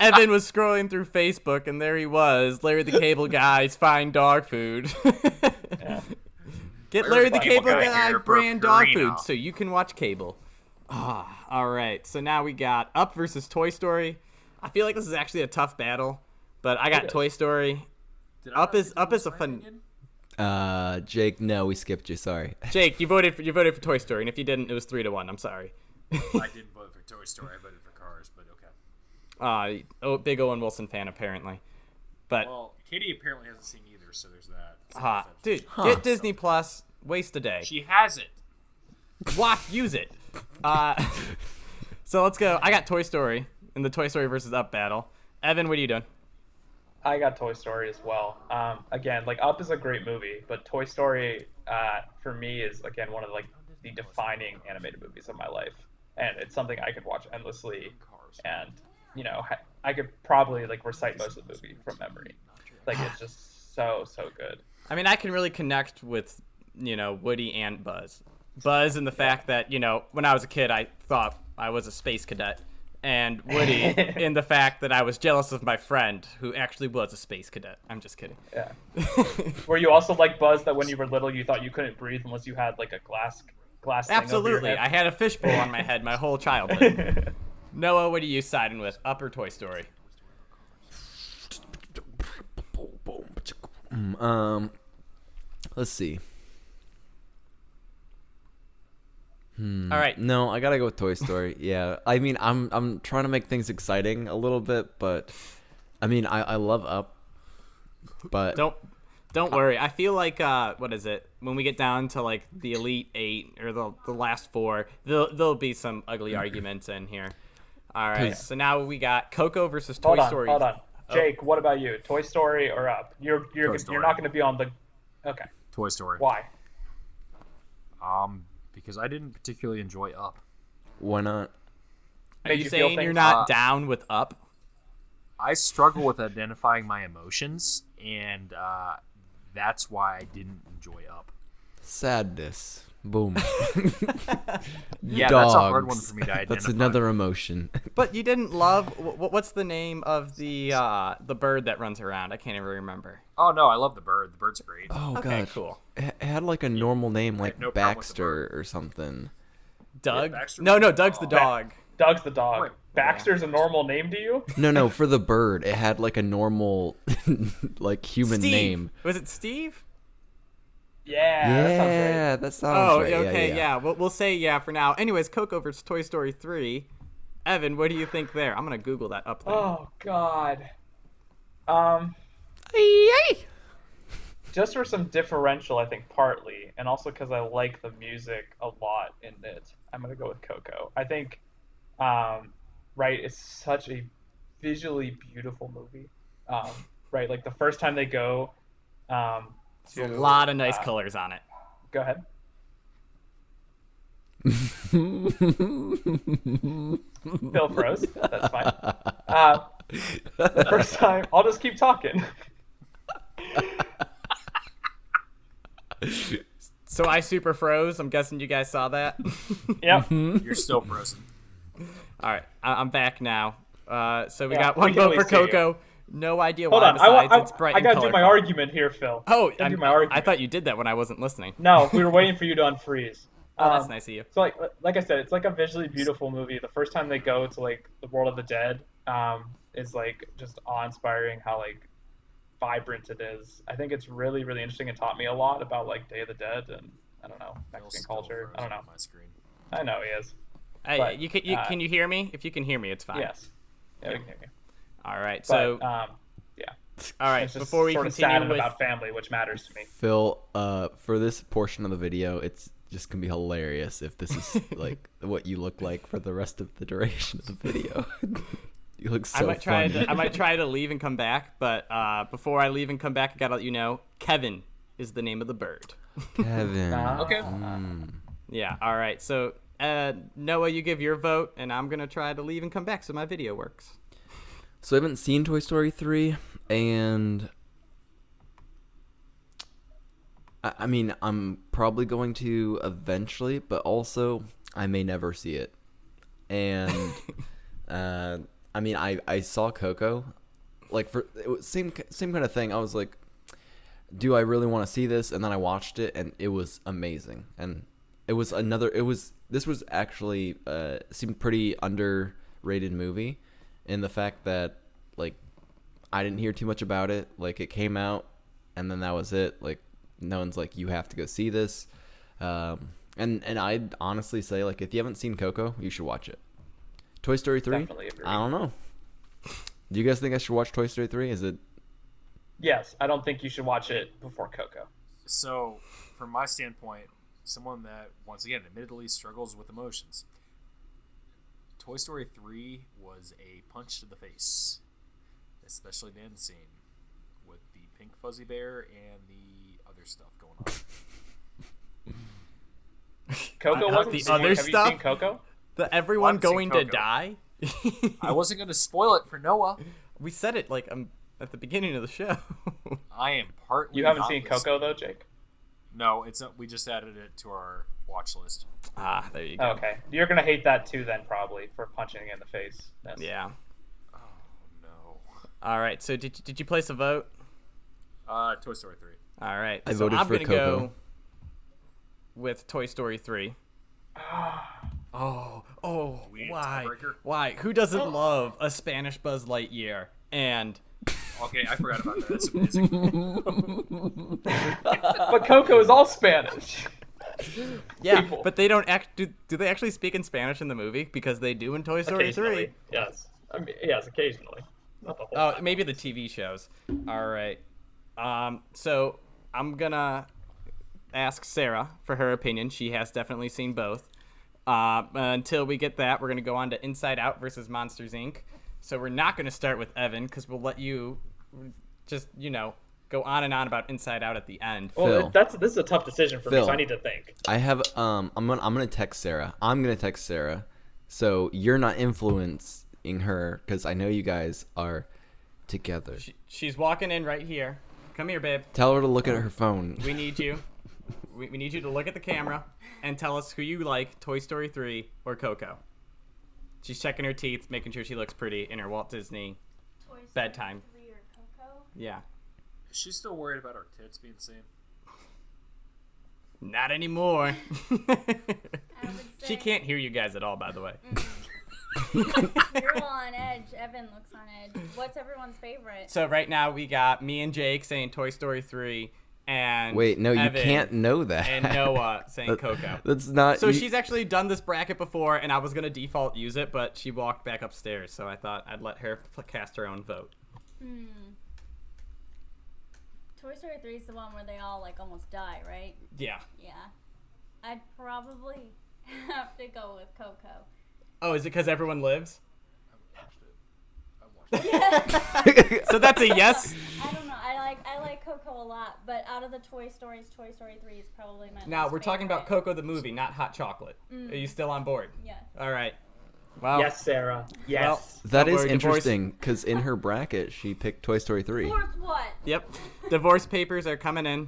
Speaker 2: Evan was scrolling through Facebook, and there he was, Larry the Cable Guy's fine dog food.
Speaker 4: Yeah.
Speaker 2: Get
Speaker 1: Larry
Speaker 2: Larry the
Speaker 1: the
Speaker 2: Cable
Speaker 1: Cable Guy
Speaker 2: Guy
Speaker 1: here for
Speaker 2: brand dog
Speaker 1: Purina.
Speaker 2: food, so you can watch cable. All right, so now we got Up versus Toy Story. I feel like this is actually a tough battle, but I got
Speaker 4: It is.
Speaker 2: Toy Story.
Speaker 1: Did I
Speaker 2: Up
Speaker 1: not
Speaker 2: is
Speaker 1: get
Speaker 2: a
Speaker 1: my
Speaker 2: fun.
Speaker 1: opinion?
Speaker 3: Jake, no, we skipped you. Sorry.
Speaker 2: Jake, you voted for Toy Story, and if you didn't, it was 3-1. I'm sorry.
Speaker 1: I didn't vote for Toy Story. I voted for Cars, but okay.
Speaker 2: Big Owen Wilson fan apparently, but
Speaker 1: Well, Katie apparently hasn't seen either, so there's that.
Speaker 2: dude, get Disney Plus. Waste a day.
Speaker 1: She has it.
Speaker 2: Use it. So let's go. I got Toy Story in the Toy Story versus Up battle. Evan, what are you doing?
Speaker 4: I got Toy Story as well. Again, like Up is a great movie, but Toy Story for me is again one of like the defining animated movies of my life, and it's something I could watch endlessly, and I could probably like recite most of the movie from memory. Like it's just so good.
Speaker 2: I mean, I can really connect with Woody and Buzz. Buzz in the fact that when I was a kid, I thought I was a space cadet, and Woody in the fact that I was jealous of my friend who actually was a space cadet. I'm just kidding.
Speaker 4: Yeah. Were you also like Buzz that when you were little you thought you couldn't breathe unless you had like a glass thing over your
Speaker 2: Absolutely.
Speaker 4: head?
Speaker 2: I had a fishbowl on my head my whole childhood. Noah, what are you siding with? Up or Toy Story?
Speaker 3: Let's see.
Speaker 2: All right.
Speaker 3: No, I gotta go with Toy Story. Yeah, I mean, I'm trying to make things exciting a little bit, but I mean, I love Up, but
Speaker 2: Don't Don't worry. I feel like what is it? When we get down to like the Elite 8 or the last 4, there'll be some ugly arguments in here. All right. So now we got Coco versus Toy Story.
Speaker 4: Hold on. Jake, what about you? Toy Story or Up? You're not going to be on the. Okay.
Speaker 1: Toy Story.
Speaker 4: Why?
Speaker 1: Because I didn't particularly enjoy Up.
Speaker 3: Why not?
Speaker 2: Are you saying you're not down with Up?
Speaker 1: I struggle with identifying my emotions, and that's why I didn't enjoy Up.
Speaker 3: Sadness. Boom.
Speaker 1: Yeah,
Speaker 3: Dogs.
Speaker 1: that's a hard one for me to identify.
Speaker 3: That's another emotion.
Speaker 2: But you didn't love what's the name of the bird that runs around? I can't even remember.
Speaker 1: Oh no, I love the bird. The bird's great.
Speaker 3: Oh
Speaker 2: Okay,
Speaker 3: gosh.
Speaker 2: cool.
Speaker 3: It had like a normal name, like
Speaker 1: no problem with the
Speaker 3: Baxter or something.
Speaker 2: Doug?
Speaker 1: Baxter?
Speaker 2: No, Doug's the dog.
Speaker 4: Doug's the dog.
Speaker 1: Wait.
Speaker 4: Baxter's a normal name to you?
Speaker 3: No, for the bird, it had like a normal, like human
Speaker 2: Steve.
Speaker 3: name.
Speaker 2: Was it Steve?
Speaker 4: Yeah,
Speaker 3: That sounds right.
Speaker 2: Okay,
Speaker 3: Yeah.
Speaker 2: We'll say yeah for now. Anyways, Coco versus Toy Story 3. Evan, what do you think there? I'm gonna Google that Up thing.
Speaker 4: Oh God. Just for some differential, I think partly, and also because I like the music a lot in it, I'm gonna go with Coco. I think, right, it's such a visually beautiful movie. Right, like the first time they go,
Speaker 2: There's a lot of nice colors on it.
Speaker 4: Go ahead. Phil froze. That's fine. The first time, I'll just keep talking.
Speaker 2: So I super froze. I'm guessing you guys saw that.
Speaker 4: Yep.
Speaker 1: You're still frozen.
Speaker 2: All right, I'm back now. So we
Speaker 4: Yeah,
Speaker 2: got
Speaker 4: we
Speaker 2: one
Speaker 4: can
Speaker 2: vote
Speaker 4: only
Speaker 2: for
Speaker 4: see you.
Speaker 2: Coco. No idea
Speaker 4: Hold
Speaker 2: why.
Speaker 4: on.
Speaker 2: Besides, it's bright
Speaker 4: I
Speaker 2: and
Speaker 4: gotta do my
Speaker 2: colorful.
Speaker 4: argument here, Phil.
Speaker 2: Oh,
Speaker 4: I do my argument.
Speaker 2: I thought you did that when I wasn't listening.
Speaker 4: No, we were waiting for you to unfreeze.
Speaker 2: Oh, that's nice of you.
Speaker 4: So like I said, it's like a visually beautiful movie. The first time they go to like the world of the dead, is like just awe-inspiring how like vibrant it is. I think it's really, really interesting and taught me a lot about like Day of the Dead and I don't know, Mexican culture. I don't know.
Speaker 1: On my screen.
Speaker 4: I know he is.
Speaker 2: Hey,
Speaker 4: But,
Speaker 2: can you hear me? If you can hear me, it's fine.
Speaker 4: Yes. Yeah, we can hear you.
Speaker 2: All right.
Speaker 4: But,
Speaker 2: So
Speaker 4: yeah.
Speaker 2: all right.
Speaker 4: It's just
Speaker 2: Before we
Speaker 4: sort of
Speaker 2: continue
Speaker 4: sad
Speaker 2: with
Speaker 4: about family, which matters to me.
Speaker 3: Phil, for this portion of the video, it's just gonna be hilarious if this is like what you look like for the rest of the duration of the video. You look so funny.
Speaker 2: I might try to leave and come back, but before I leave and come back, I gotta let you know, Kevin is the name of the bird.
Speaker 3: Kevin.
Speaker 1: Okay.
Speaker 2: Yeah. All right. So Noah, you give your vote, and I'm gonna try to leave and come back so my video works.
Speaker 3: So I haven't seen Toy Story 3, and I mean, I'm probably going to eventually, but also I may never see it. And I mean, I saw Coco, like for it was same kind of thing. I was like, do I really want to see this? And then I watched it, and it was amazing. And this was actually seemed pretty underrated movie, in the fact that like I didn't hear too much about it. Like it came out, and then that was it. Like no one's like, you have to go see this. And I'd honestly say, like, if you haven't seen Coco, you should watch it. Toy Story 3?
Speaker 4: Definitely agree.
Speaker 3: I don't know. Do you guys think I should watch Toy Story 3? Is it?
Speaker 4: Yes, I don't think you should watch it before Coco.
Speaker 1: So, from my standpoint, someone that, once again, admittedly struggles with emotions, Toy Story 3 was a punch to the face, especially the end scene with the pink fuzzy bear and the other stuff going on.
Speaker 4: Coco wasn't
Speaker 2: the
Speaker 4: seen.
Speaker 2: other
Speaker 4: Have
Speaker 2: stuff?
Speaker 4: you seen Coco?
Speaker 2: The everyone
Speaker 1: haven't seen
Speaker 2: going to
Speaker 1: Coco.
Speaker 2: die.
Speaker 1: I wasn't going to spoil it for Noah.
Speaker 2: We said it like at the beginning of the show.
Speaker 1: I am partly.
Speaker 4: You haven't
Speaker 1: not
Speaker 4: seen
Speaker 1: listening.
Speaker 4: Coco though, Jake?
Speaker 1: No, it's not, we just added it to our watch list.
Speaker 2: There you go.
Speaker 4: Okay, you're gonna hate that too, then probably for punching it in the face.
Speaker 2: Yeah.
Speaker 1: Oh no.
Speaker 2: All right. So did you place a vote?
Speaker 1: Toy Story 3.
Speaker 2: All right.
Speaker 3: I
Speaker 2: so
Speaker 3: voted
Speaker 2: I'm
Speaker 3: for
Speaker 2: gonna
Speaker 3: Coco.
Speaker 2: go with Toy Story 3. Oh,
Speaker 1: We need a
Speaker 2: why?
Speaker 1: tiebreaker?
Speaker 2: Why? Who doesn't love a Spanish Buzz Lightyear? And
Speaker 1: Okay, I forgot about that. That's amazing.
Speaker 4: But Coco is all Spanish.
Speaker 2: yeah,
Speaker 4: People.
Speaker 2: but they don't act. Do they actually speak in Spanish in the movie? Because they do in Toy Story 3.
Speaker 4: Occasionally, yes. I mean, yes, occasionally. Not the whole
Speaker 2: Oh,
Speaker 4: time.
Speaker 2: maybe the TV shows. All right. So I'm gonna ask Sarah for her opinion. She has definitely seen both. Until we get that, we're gonna go on to Inside Out versus Monsters Inc. So we're not gonna start with Evan because we'll let you just go on and on about Inside Out at the end.
Speaker 4: Well, this is a tough decision for me,
Speaker 3: Phil.
Speaker 4: so I need to think.
Speaker 3: I have I'm gonna text Sarah. So you're not influencing her because I know you guys are together.
Speaker 2: She's walking in right here. Come here, babe.
Speaker 3: Tell her to look at her phone.
Speaker 2: We need you. We need you to look at the camera and tell us who you like, Toy Story 3 or Coco. She's checking her teeth, making sure she looks pretty in her Walt Disney
Speaker 5: Toy Story
Speaker 2: bedtime.
Speaker 5: 3 or Coco?
Speaker 2: Yeah.
Speaker 1: Is she still worried about her tits being seen?
Speaker 2: Not anymore.
Speaker 5: I would
Speaker 2: She
Speaker 5: say
Speaker 2: can't hear you guys at all, by the way.
Speaker 5: you're all on edge. Evan looks on edge. What's everyone's favorite?
Speaker 2: So right now we got me and Jake saying Toy Story 3 and
Speaker 3: Wait, no,
Speaker 2: Evan
Speaker 3: you can't know that.
Speaker 2: and Noah saying Coco.
Speaker 3: That's not.
Speaker 2: So she's actually done this bracket before, and I was going to default use it, but she walked back upstairs, so I thought I'd let her cast her own vote.
Speaker 5: Toy Story 3 is the one where they all like almost die, right?
Speaker 2: Yeah.
Speaker 5: Yeah. I'd probably have to go with Coco.
Speaker 2: Oh, is it because everyone lives?
Speaker 1: I watched it.
Speaker 2: So that's a yes?
Speaker 5: I don't know. I like Coco a lot, but out of the Toy Stories, Toy Story 3 is probably my
Speaker 2: Now,
Speaker 5: least
Speaker 2: we're talking about
Speaker 5: favorite.
Speaker 2: Coco the movie, not Hot Chocolate. Are you still on board?
Speaker 5: Yeah.
Speaker 2: All right. Well,
Speaker 4: Yes, Sarah. Yes.
Speaker 2: Well,
Speaker 3: That
Speaker 2: Don't
Speaker 3: is
Speaker 2: worry, divorce-
Speaker 3: interesting because in her bracket she picked Toy Story 3.
Speaker 5: Fourth what?
Speaker 2: Yep. Divorce papers are coming in.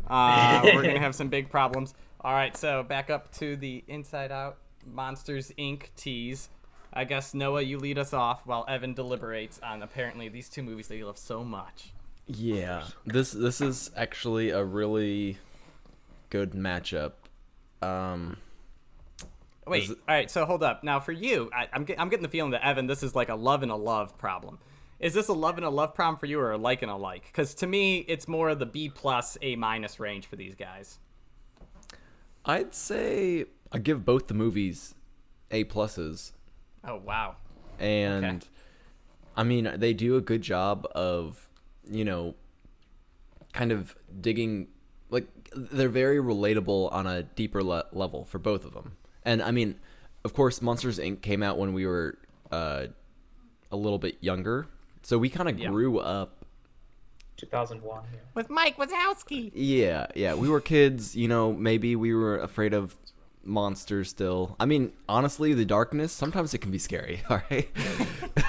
Speaker 2: We're going to have some big problems. All right, so back up to the Inside Out Monsters, Inc. tease. I guess, Noah, you lead us off while Evan deliberates on apparently these two movies that you love so much.
Speaker 3: Yeah, this is actually a really good matchup.
Speaker 2: Wait,
Speaker 3: Is it-
Speaker 2: all right, so hold up. Now, for you, I'm getting the feeling that, Evan, this is like a love and a love problem. Is this a love and a love problem for you or a like and a like? Because to me, it's more of the B+, A- range for these guys.
Speaker 3: I'd say I give both the movies A pluses,
Speaker 2: Oh, wow.
Speaker 3: and
Speaker 2: Okay.
Speaker 3: I mean they do a good job of kind of digging, like they're very relatable on a deeper level for both of them. And I mean, of course, Monsters Inc. came out when we were a little bit younger, so we kind of grew up.
Speaker 4: 2001. Yeah.
Speaker 2: With Mike Wazowski.
Speaker 3: Yeah, we were kids. Maybe we were afraid of monsters still. I mean, honestly, the darkness, sometimes it can be scary. All right,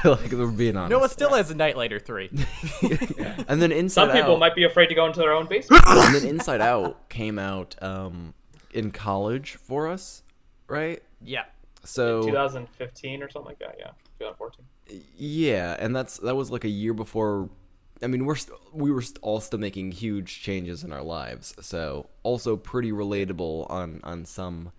Speaker 3: like we're being honest.
Speaker 2: Noah still has a Nightlighter 3.
Speaker 3: And then Inside
Speaker 4: Some people
Speaker 3: Out,
Speaker 4: might be afraid to go into their own basement.
Speaker 3: and then Inside Out came out in college for us, right?
Speaker 2: Yeah.
Speaker 3: So
Speaker 4: 2015 or something like that. Yeah, 2014.
Speaker 3: yeah, and that was like a year before. I mean, we were all still making huge changes in our lives, so also pretty relatable on some,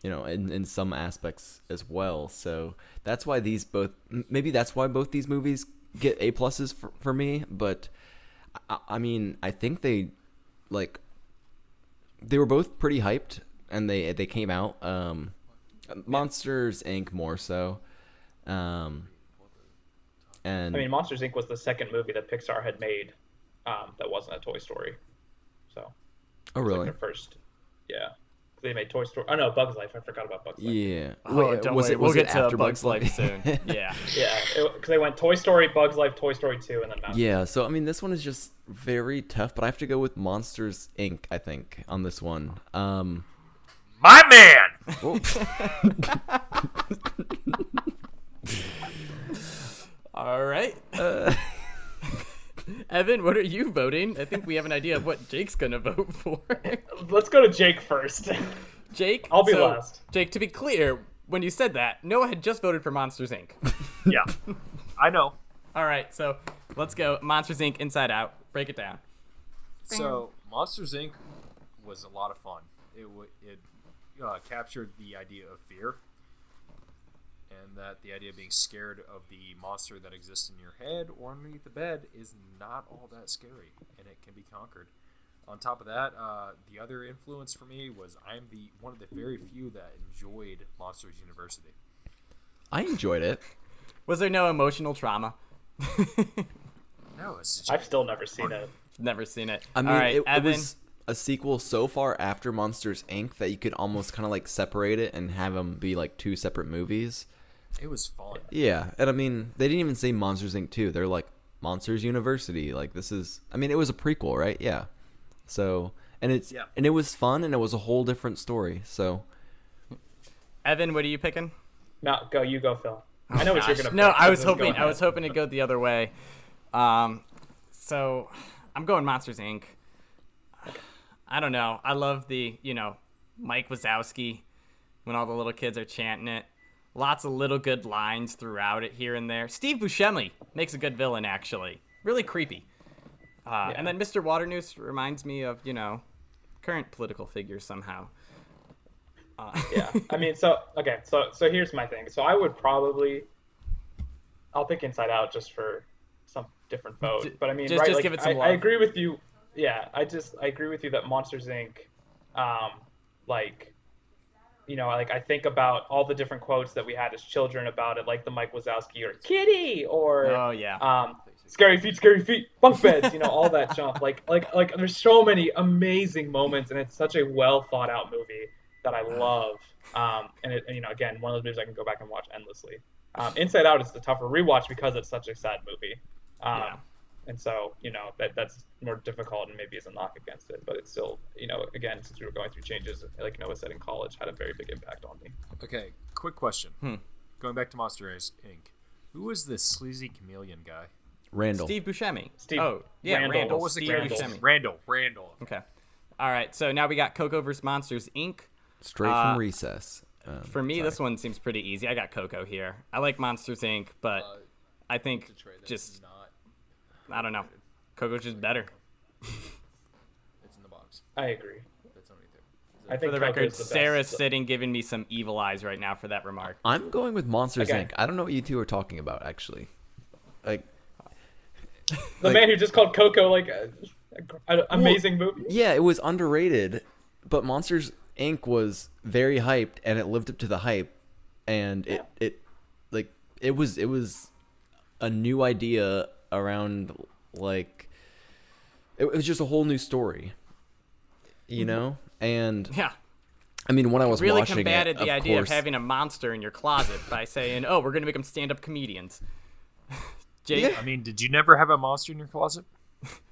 Speaker 3: in some aspects as well. So that's why that's why both these movies get A pluses for me. But I mean, I think they were both pretty hyped, and they came out. Monsters Inc. more so. And
Speaker 4: I mean, Monsters Inc. was the second movie that Pixar had made that wasn't a Toy Story. So.
Speaker 3: oh
Speaker 4: it was, like,
Speaker 3: really?
Speaker 4: their first. Yeah. They made Toy Story. Oh no, Bugs Life. I forgot about Bugs Life.
Speaker 3: Yeah.
Speaker 2: Oh, don't worry. We'll get to
Speaker 3: after
Speaker 2: Bugs Life soon. Yeah.
Speaker 4: Yeah, because they went Toy Story, Bugs Life, Toy Story 2, and then Mountain.
Speaker 3: Yeah, so I mean, this one is just very tough, but I have to go with Monsters Inc. I think on this one.
Speaker 1: My man!
Speaker 3: Oh.
Speaker 2: All right. Evan, what are you voting? I think we have an idea of what Jake's going to vote for.
Speaker 4: Let's go to Jake first.
Speaker 2: Jake?
Speaker 4: I'll be last.
Speaker 2: Jake, to be clear, when you said that, Noah had just voted for Monsters, Inc.
Speaker 1: Yeah, I know.
Speaker 2: All right, so let's go. Monsters, Inc. Inside Out. Break it down.
Speaker 1: So, Monsters Inc. was a lot of fun. It captured the idea of fear, and that the idea of being scared of the monster that exists in your head or underneath the bed is not all that scary, and it can be conquered. On top of that, the other influence for me was I'm one of the very few that enjoyed Monsters University.
Speaker 3: I enjoyed it.
Speaker 2: Was there no emotional trauma?
Speaker 1: No, it's just,
Speaker 4: I've still never seen it.
Speaker 2: Never seen it.
Speaker 3: I mean,
Speaker 2: All right,
Speaker 3: it
Speaker 2: Evan.
Speaker 3: was a sequel so far after Monsters Inc. that you could almost kind of like separate it and have them be like two separate movies.
Speaker 1: It was fun.
Speaker 3: Yeah, and I mean, they didn't even say Monsters Inc. 2. They're like Monsters University. Like this is, I mean, it was a prequel, right? Yeah. So, and it was fun, and it was a whole different story. So,
Speaker 2: Evan, what are you picking?
Speaker 4: No, you go, Phil. I know what you're gonna.
Speaker 2: No,
Speaker 4: pick,
Speaker 2: I was
Speaker 4: so just go
Speaker 2: hoping
Speaker 4: ahead.
Speaker 2: to go the other way. So I'm going Monsters Inc. I don't know. I love the Mike Wazowski when all the little kids are chanting it. Lots of little good lines throughout it here and there. Steve Buscemi makes a good villain, actually. Really creepy. And then Mr. Waternoose reminds me of current political figures somehow.
Speaker 4: Yeah, I mean, so here's my thing. So I'll pick Inside Out just for some different vote. But I mean,
Speaker 2: just
Speaker 4: right?
Speaker 2: give it
Speaker 4: Like,
Speaker 2: some
Speaker 4: I
Speaker 2: love.
Speaker 4: agree with you. Yeah, I agree with you that Monsters Inc. Like, like I think about all the different quotes that we had as children about it, like the Mike Wazowski or Kitty or
Speaker 2: Oh, yeah.
Speaker 4: scary feet, bunk beds, all that junk. Like there's so many amazing moments, and it's such a well thought out movie that I love. And it, again, one of those movies I can go back and watch endlessly. Inside Out is the tougher rewatch because it's such a sad movie. And so, that's more difficult and maybe is a knock against it, but it's still, again, since we were going through changes, like Noah said, in college, had a very big impact on me.
Speaker 1: Okay, quick question. Going back to Monsters Inc. Who was the sleazy chameleon guy?
Speaker 3: Randall.
Speaker 2: Steve Buscemi.
Speaker 4: Steve
Speaker 2: Oh, yeah,
Speaker 4: Randall.
Speaker 2: Randall.
Speaker 1: What was the
Speaker 2: Steve
Speaker 1: character?
Speaker 2: Buscemi.
Speaker 1: Randall.
Speaker 2: Okay. All right, so now we got Coco vs. Monsters, Inc.
Speaker 3: Straight from Recess.
Speaker 2: For me, this one seems pretty easy. I got Coco here. I like Monsters, Inc., but I think just, I don't know. Coco's just better.
Speaker 1: It's in the box.
Speaker 4: I agree.
Speaker 1: That's only two.
Speaker 4: I think
Speaker 2: For the
Speaker 4: Coco's
Speaker 2: record,
Speaker 4: the best.
Speaker 2: Sarah's sitting giving me some evil eyes right now for that remark.
Speaker 3: I'm going with Monsters
Speaker 4: Okay.
Speaker 3: Inc. I don't know what you two are talking about, actually. Like,
Speaker 4: The man who just called Coco like an amazing movie.
Speaker 3: yeah, it was underrated, but Monsters Inc. was very hyped, and it lived up to the hype, and it was a new idea around, like, it was just a whole new story, and
Speaker 2: Yeah.
Speaker 3: I mean, when I was
Speaker 2: Really
Speaker 3: watching
Speaker 2: combated
Speaker 3: it,
Speaker 2: the
Speaker 3: of
Speaker 2: idea
Speaker 3: course,
Speaker 2: of having a monster in your closet by saying, "Oh, we're gonna make them stand-up comedians." Jake,
Speaker 3: Yeah.
Speaker 1: I mean, did you never have a monster in your closet?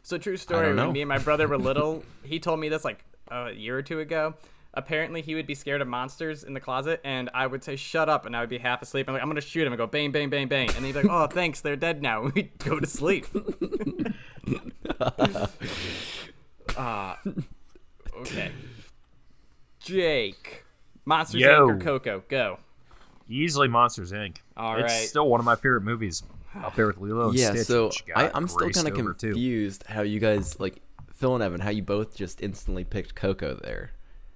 Speaker 2: so true story.
Speaker 3: don't know.
Speaker 2: When me and my brother were little, he told me this like a year or two ago. Apparently, he would be scared of monsters in the closet, and I would say, "Shut up," and I would be half asleep. I'm like, "I'm gonna shoot him," and go bang, bang, bang, bang, and he'd be like, "Oh, thanks, they're dead now." We'd go to sleep. Okay. Jake, Monsters
Speaker 1: Yo.
Speaker 2: Inc. or Coco? Go.
Speaker 1: Easily Monsters Inc.
Speaker 2: All
Speaker 1: It's
Speaker 2: right.
Speaker 1: still one of my favorite movies. Up there with Lilo and
Speaker 3: yeah.
Speaker 1: Stitch.
Speaker 3: So
Speaker 1: which got
Speaker 3: I'm still
Speaker 1: graced
Speaker 3: kind of
Speaker 1: over, too.
Speaker 3: confused how you guys, like, Phil and Evan, how you both just instantly picked Coco there.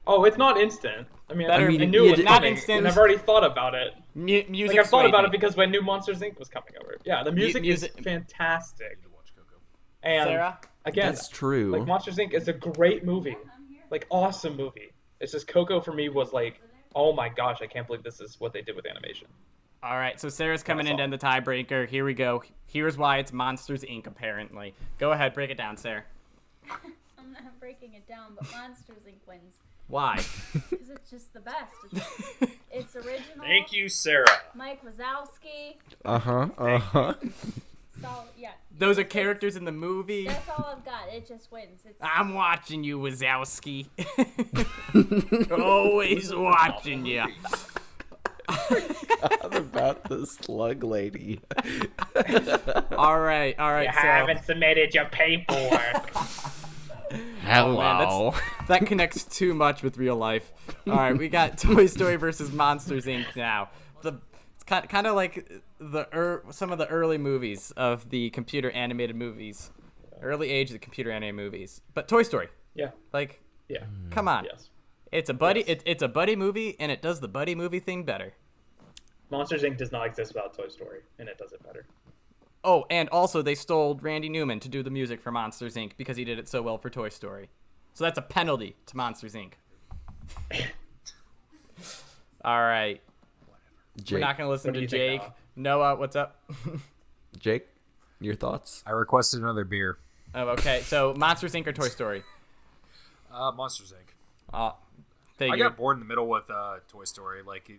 Speaker 4: Oh, it's not instant. I mean,
Speaker 2: Better-
Speaker 4: I
Speaker 3: mean,
Speaker 4: knew
Speaker 3: yeah,
Speaker 4: it was
Speaker 2: not
Speaker 4: coming,
Speaker 2: instant.
Speaker 4: and I've already thought about it.
Speaker 2: Music.
Speaker 4: Like, I've thought
Speaker 2: swayed
Speaker 4: about
Speaker 2: me.
Speaker 4: it because when New Monsters Inc. was coming over. Yeah, the music
Speaker 2: music-
Speaker 4: is fantastic. And
Speaker 2: Sarah?
Speaker 4: again,
Speaker 3: That's true.
Speaker 4: like Monsters Inc. is a great movie, like awesome movie. It's just Coco for me was like, oh my gosh, I can't believe this is what they did with animation.
Speaker 2: All right, so Sarah's coming in to end the tiebreaker. Here we go. Here's why it's Monsters Inc. Apparently. Go ahead, break it down, Sarah.
Speaker 5: I'm not breaking it down, but Monsters Inc. wins
Speaker 2: Why?
Speaker 5: because it's just the best. It's original.
Speaker 1: Thank you, Sarah.
Speaker 5: Mike Wazowski. So yeah,
Speaker 2: Those are characters in the movie.
Speaker 5: that's all I've got. It just wins. It's
Speaker 2: I'm watching you, Wazowski. Always watching you.
Speaker 3: About the slug lady.
Speaker 2: All right. So,
Speaker 4: submitted your paperwork.
Speaker 3: Hello.
Speaker 2: that connects too much with real life. All right, we got Toy Story versus Monsters Inc. now. It's kind of like some of the early movies of the computer animated movies, early age of the computer animated movies. But Toy Story,
Speaker 4: Yeah,
Speaker 2: like,
Speaker 4: yeah,
Speaker 2: come on,
Speaker 4: yes.
Speaker 2: it's a buddy.
Speaker 4: Yes.
Speaker 2: It's a buddy movie, and it does the buddy movie thing better.
Speaker 4: Monsters Inc. does not exist without Toy Story, and it does it better.
Speaker 2: Oh, and also they stole Randy Newman to do the music for Monsters Inc. because he did it so well for Toy Story. So that's a penalty to Monsters Inc. All right.
Speaker 3: Jake,
Speaker 2: We're not going to listen
Speaker 4: What do
Speaker 2: to
Speaker 4: you think,
Speaker 2: Jake. Noah, what's up?
Speaker 3: Jake, your thoughts?
Speaker 1: I requested another beer.
Speaker 2: Oh, okay. So Monsters Inc. or Toy Story?
Speaker 1: Monsters Inc.
Speaker 2: Figured.
Speaker 1: I got bored in the middle with Toy Story. Like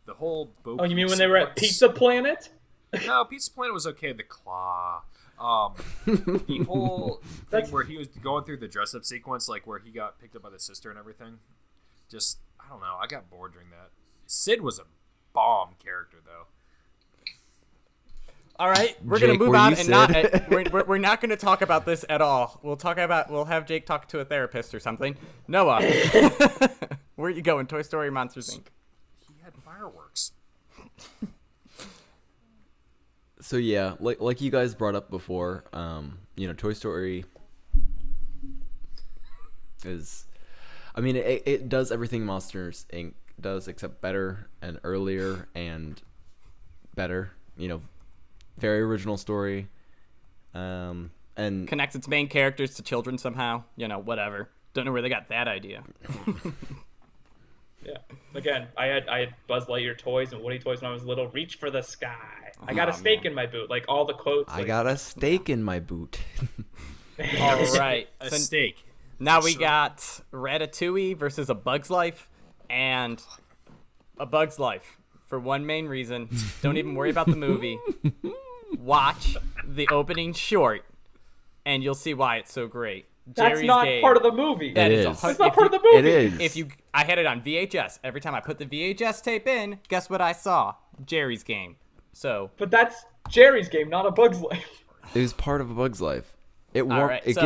Speaker 1: the whole.
Speaker 4: Oh, you mean when they were at Pizza Planet?
Speaker 1: No, Pizza Planet was okay. The Claw. The whole thing where he was going through the dress-up sequence, like where he got picked up by the sister and everything. Just, I don't know. I got bored during that. Sid was a bomb character, though.
Speaker 2: All right, we're
Speaker 3: Jake,
Speaker 2: gonna move
Speaker 3: were
Speaker 2: on,
Speaker 3: you
Speaker 2: and not.
Speaker 3: Sid?
Speaker 2: We're not gonna talk about this at all. We'll have Jake talk to a therapist or something. Noah, where are you going? Toy Story, Monsters Inc.
Speaker 1: He had fireworks.
Speaker 3: So yeah, like you guys brought up before, Toy Story is, I mean, it does everything Monsters Inc. does except better and earlier and better. Very original story, and
Speaker 2: Connects its main characters to children somehow. Whatever. Don't know where they got that idea.
Speaker 4: Yeah. Again, I had Buzz Lightyear toys and Woody toys when I was little. Reach for the sky. I got a steak in my boot. Like all the quotes.
Speaker 3: I got a steak in my boot.
Speaker 2: All right.
Speaker 1: A
Speaker 2: So
Speaker 1: steak.
Speaker 2: now we got Ratatouille versus A Bug's Life, and A Bug's Life for one main reason. Don't even worry about the movie. Watch the opening short, and you'll see why it's so great.
Speaker 4: That's
Speaker 2: Jerry's
Speaker 4: not
Speaker 2: Game.
Speaker 4: part of the movie.
Speaker 2: That
Speaker 3: It
Speaker 2: is.
Speaker 3: is.
Speaker 4: That's not part of the movie.
Speaker 3: It is.
Speaker 2: I had it on VHS. Every time I put the VHS tape in, guess what I saw? Jerry's Game. So
Speaker 4: But that's Jerry's Game, not A Bug's Life.
Speaker 3: It was part of A Bug's Life. It
Speaker 2: right, so-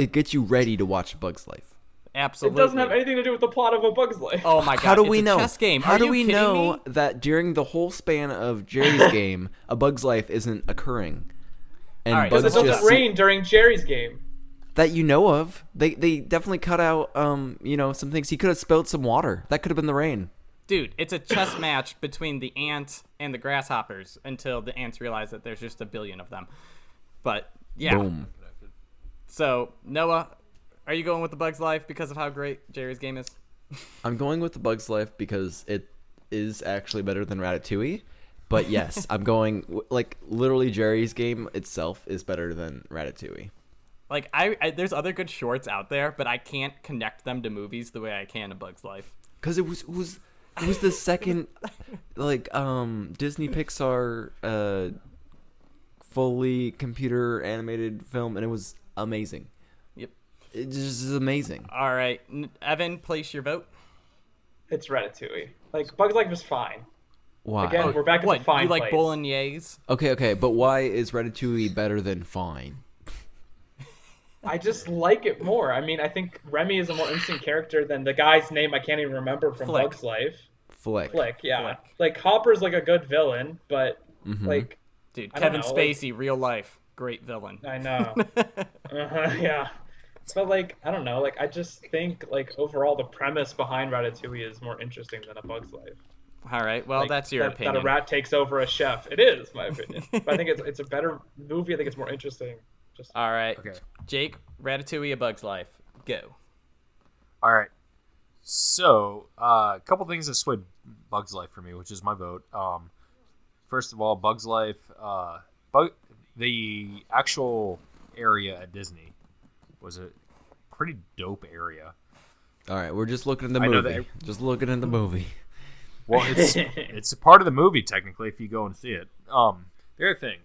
Speaker 3: gets you ready to watch A Bug's Life.
Speaker 2: absolutely.
Speaker 4: It doesn't have anything to do with the plot of A Bug's Life.
Speaker 2: Oh my god!
Speaker 3: How do
Speaker 2: it's
Speaker 3: we
Speaker 2: a
Speaker 3: know?
Speaker 2: Chess game.
Speaker 3: How
Speaker 2: Are
Speaker 3: do
Speaker 2: you
Speaker 3: we
Speaker 2: kidding
Speaker 3: know
Speaker 2: me?
Speaker 3: that during the whole span of Jerry's Game, A Bug's Life isn't occurring? And
Speaker 2: All right,
Speaker 4: Because
Speaker 3: Bugs
Speaker 4: it
Speaker 2: so
Speaker 4: doesn't
Speaker 3: just
Speaker 4: rain during Jerry's Game.
Speaker 3: that you know of. They definitely cut out some things. He could have spilled some water. That could have been the rain.
Speaker 2: Dude, it's a chess match between the ants and the grasshoppers until the ants realize that there's just a billion of them. But yeah.
Speaker 3: Boom.
Speaker 2: So Noah, are you going with The Bug's Life because of how great Jerry's Game is?
Speaker 3: I'm going with The Bug's Life because it is actually better than Ratatouille. But yes, I'm going literally Jerry's Game itself is better than Ratatouille.
Speaker 2: Like I there's other good shorts out there, but I can't connect them to movies the way I can A Bug's Life.
Speaker 3: Because it was the second Disney Pixar fully computer animated film, and it was amazing.
Speaker 2: Yep.
Speaker 3: It just is amazing.
Speaker 2: All right, Evan, place your vote.
Speaker 4: It's Ratatouille. Like, Bug's Life is fine.
Speaker 3: Why?
Speaker 4: Again, we're back at
Speaker 2: What?
Speaker 4: the fine
Speaker 2: You like
Speaker 4: place.
Speaker 2: bolognese?
Speaker 3: Okay, but why is Ratatouille better than Fine?
Speaker 4: I just like it more. I mean, I think Remy is a more interesting character than the guy's name I can't even remember from
Speaker 2: Flick.
Speaker 4: Bug's Life.
Speaker 3: Flick.
Speaker 4: Flick, yeah.
Speaker 2: Flick.
Speaker 4: Like, Hopper's like a good villain, but like,
Speaker 2: Dude,
Speaker 4: I don't
Speaker 2: Kevin
Speaker 4: know, like-
Speaker 2: Spacey, real life, great villain.
Speaker 4: I know. Yeah. But like, I don't know. Like, I just think like overall the premise behind Ratatouille is more interesting than A Bug's Life.
Speaker 2: All right, well,
Speaker 4: Like,
Speaker 2: that's your
Speaker 4: that
Speaker 2: opinion.
Speaker 4: a rat takes over a chef. It is my opinion. But I think it's a better movie. I think it's more interesting. Just
Speaker 2: All right,
Speaker 1: Okay.
Speaker 2: Jake, Ratatouille, A Bug's Life, go.
Speaker 1: All right. So, a couple things that swayed Bug's Life for me, which is my vote. First of all, Bug's Life, the actual area at Disney was a pretty dope area.
Speaker 3: All right, we're just looking at the
Speaker 1: I know
Speaker 3: movie. Just looking at the movie.
Speaker 1: Well, it's a part of the movie technically if you go and see it. The other thing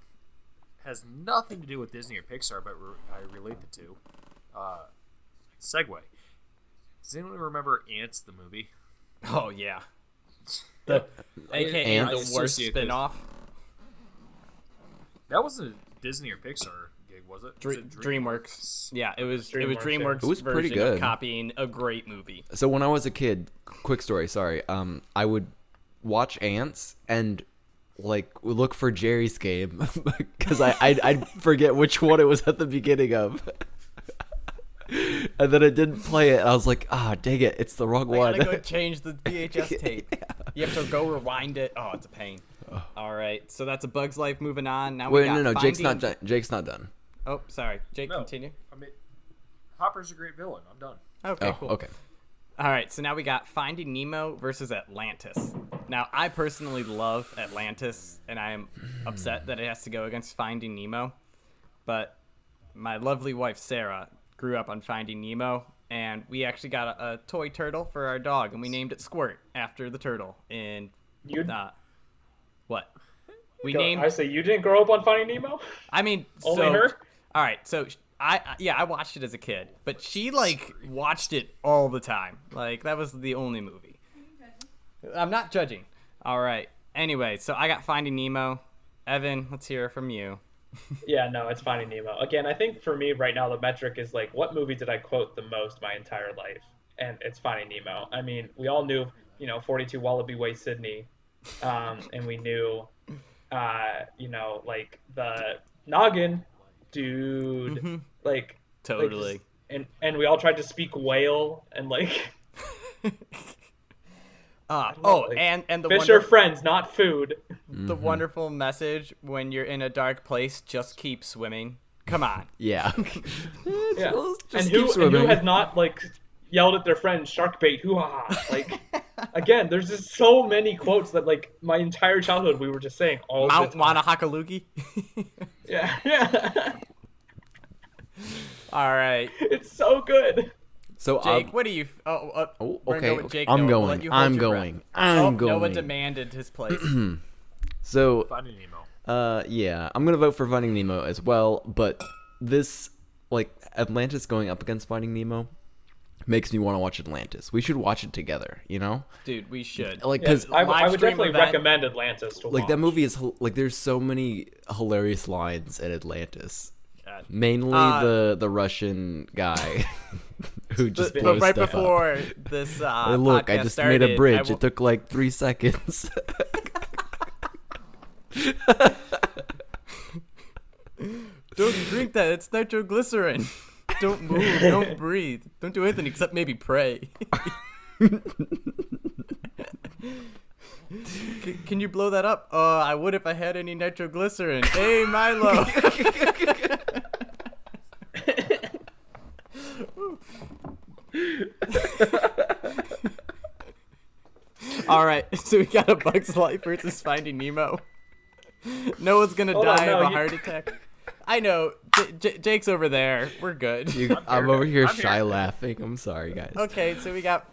Speaker 1: has nothing to do with Disney or Pixar, but I relate the two. Segue. Does anyone remember Ants, the movie?
Speaker 2: Oh yeah, AKA
Speaker 3: Ants?
Speaker 2: the worst
Speaker 1: Associate this.
Speaker 2: spinoff.
Speaker 1: That wasn't a Disney or Pixar gig, was it? Was it
Speaker 2: DreamWorks. Yeah, it was
Speaker 4: DreamWorks,
Speaker 2: DreamWorks.
Speaker 3: It was pretty
Speaker 2: version of
Speaker 3: good.
Speaker 2: copying a great movie.
Speaker 3: So when I was a kid, quick story, sorry. I would watch Ants and look for Jerry's Game because I'd forget which one it was at the beginning of. And then I didn't play it. And I was like, dang it, it's the wrong
Speaker 2: I
Speaker 3: one.
Speaker 2: gotta go change the VHS tape. You have to go rewind it. Oh, it's a pain. All right, so that's A Bug's Life. Moving on. Now we
Speaker 3: Wait,
Speaker 2: got
Speaker 3: no, Jake's not
Speaker 2: Finding-
Speaker 3: done. Jake's not done.
Speaker 2: Oh, sorry, Jake.
Speaker 1: No.
Speaker 2: Continue.
Speaker 1: I mean, Hopper's a great villain. I'm done.
Speaker 2: Okay,
Speaker 3: Oh,
Speaker 2: cool.
Speaker 3: okay.
Speaker 2: All right, so now we got Finding Nemo versus Atlantis. Now, I personally love Atlantis, and I am upset that it has to go against Finding Nemo. But my lovely wife Sarah grew up on Finding Nemo, and we actually got a toy turtle for our dog, and we named it Squirt after the turtle. And what?
Speaker 4: I say you didn't grow up on Finding Nemo.
Speaker 2: I mean,
Speaker 4: Only her.
Speaker 2: All right, so I watched it as a kid, but she like watched it all the time. Like that was the only movie. I'm not judging. All right. Anyway, so I got Finding Nemo. Evan, let's hear from you.
Speaker 4: Yeah, no, it's Finding Nemo. Again, I think for me right now the metric is like, what movie did I quote the most my entire life? And it's Finding Nemo. I mean, we all knew, 42 Wallaby Way, Sydney, and we knew, like the noggin, dude,
Speaker 2: Mm-hmm.
Speaker 4: like
Speaker 2: Totally.
Speaker 4: And we all tried to speak whale and like. Like,
Speaker 2: and the
Speaker 4: fish are friends, not food.
Speaker 2: The wonderful message when you're in a dark place, just keep swimming. Come on.
Speaker 3: Yeah.
Speaker 4: Yeah.
Speaker 3: Just
Speaker 4: And
Speaker 3: keep
Speaker 4: who
Speaker 3: swimming.
Speaker 4: has not like yelled at their friend shark bait hoo ha ha? Like again, there's just so many quotes that like my entire childhood we were just saying all
Speaker 2: Mount
Speaker 4: the time.
Speaker 2: Wanahakalugi.
Speaker 4: Yeah.
Speaker 2: All right.
Speaker 4: It's so good.
Speaker 3: So
Speaker 2: Jake, what do you?
Speaker 3: oh,
Speaker 2: we're gonna
Speaker 3: okay.
Speaker 2: go with Jake.
Speaker 3: I'm
Speaker 2: Noah. We'll let
Speaker 3: going.
Speaker 2: you hold
Speaker 3: I'm
Speaker 2: your
Speaker 3: going.
Speaker 2: breath.
Speaker 3: I'm going.
Speaker 2: Noah demanded his place.
Speaker 3: So,
Speaker 1: Finding Nemo.
Speaker 3: yeah, I'm gonna vote for Finding Nemo as well. But this, like, Atlantis going up against Finding Nemo, makes me want to watch Atlantis. We should watch it together.
Speaker 2: Dude, we should.
Speaker 3: Like,
Speaker 4: Yes,
Speaker 3: because
Speaker 4: I
Speaker 2: live
Speaker 4: would
Speaker 2: stream
Speaker 4: definitely
Speaker 2: event.
Speaker 4: recommend Atlantis to
Speaker 3: like
Speaker 4: watch.
Speaker 3: that movie is like there's so many hilarious lines in Atlantis.
Speaker 2: God.
Speaker 3: Mainly the Russian guy who just
Speaker 2: But
Speaker 3: blows
Speaker 2: right
Speaker 3: stuff
Speaker 2: before
Speaker 3: up.
Speaker 2: this
Speaker 3: Hey, look, I
Speaker 2: podcast
Speaker 3: just
Speaker 2: started,
Speaker 3: made a bridge.
Speaker 2: I will-
Speaker 3: It took like 3 seconds.
Speaker 2: Don't drink that. It's nitroglycerin. Don't move. Don't breathe. Don't do anything except maybe pray. Can you blow that up? I would if I had any nitroglycerin. Hey, Milo. All right, so we got A Bug's Life versus Finding Nemo. Noah's gonna
Speaker 4: Hold on,
Speaker 2: die
Speaker 4: no,
Speaker 2: of a
Speaker 4: you-
Speaker 2: heart attack. I know. Jake's over there. We're good.
Speaker 3: I'm over here
Speaker 1: I'm
Speaker 3: shy
Speaker 1: here.
Speaker 3: laughing. I'm sorry, guys.
Speaker 2: Okay, so we got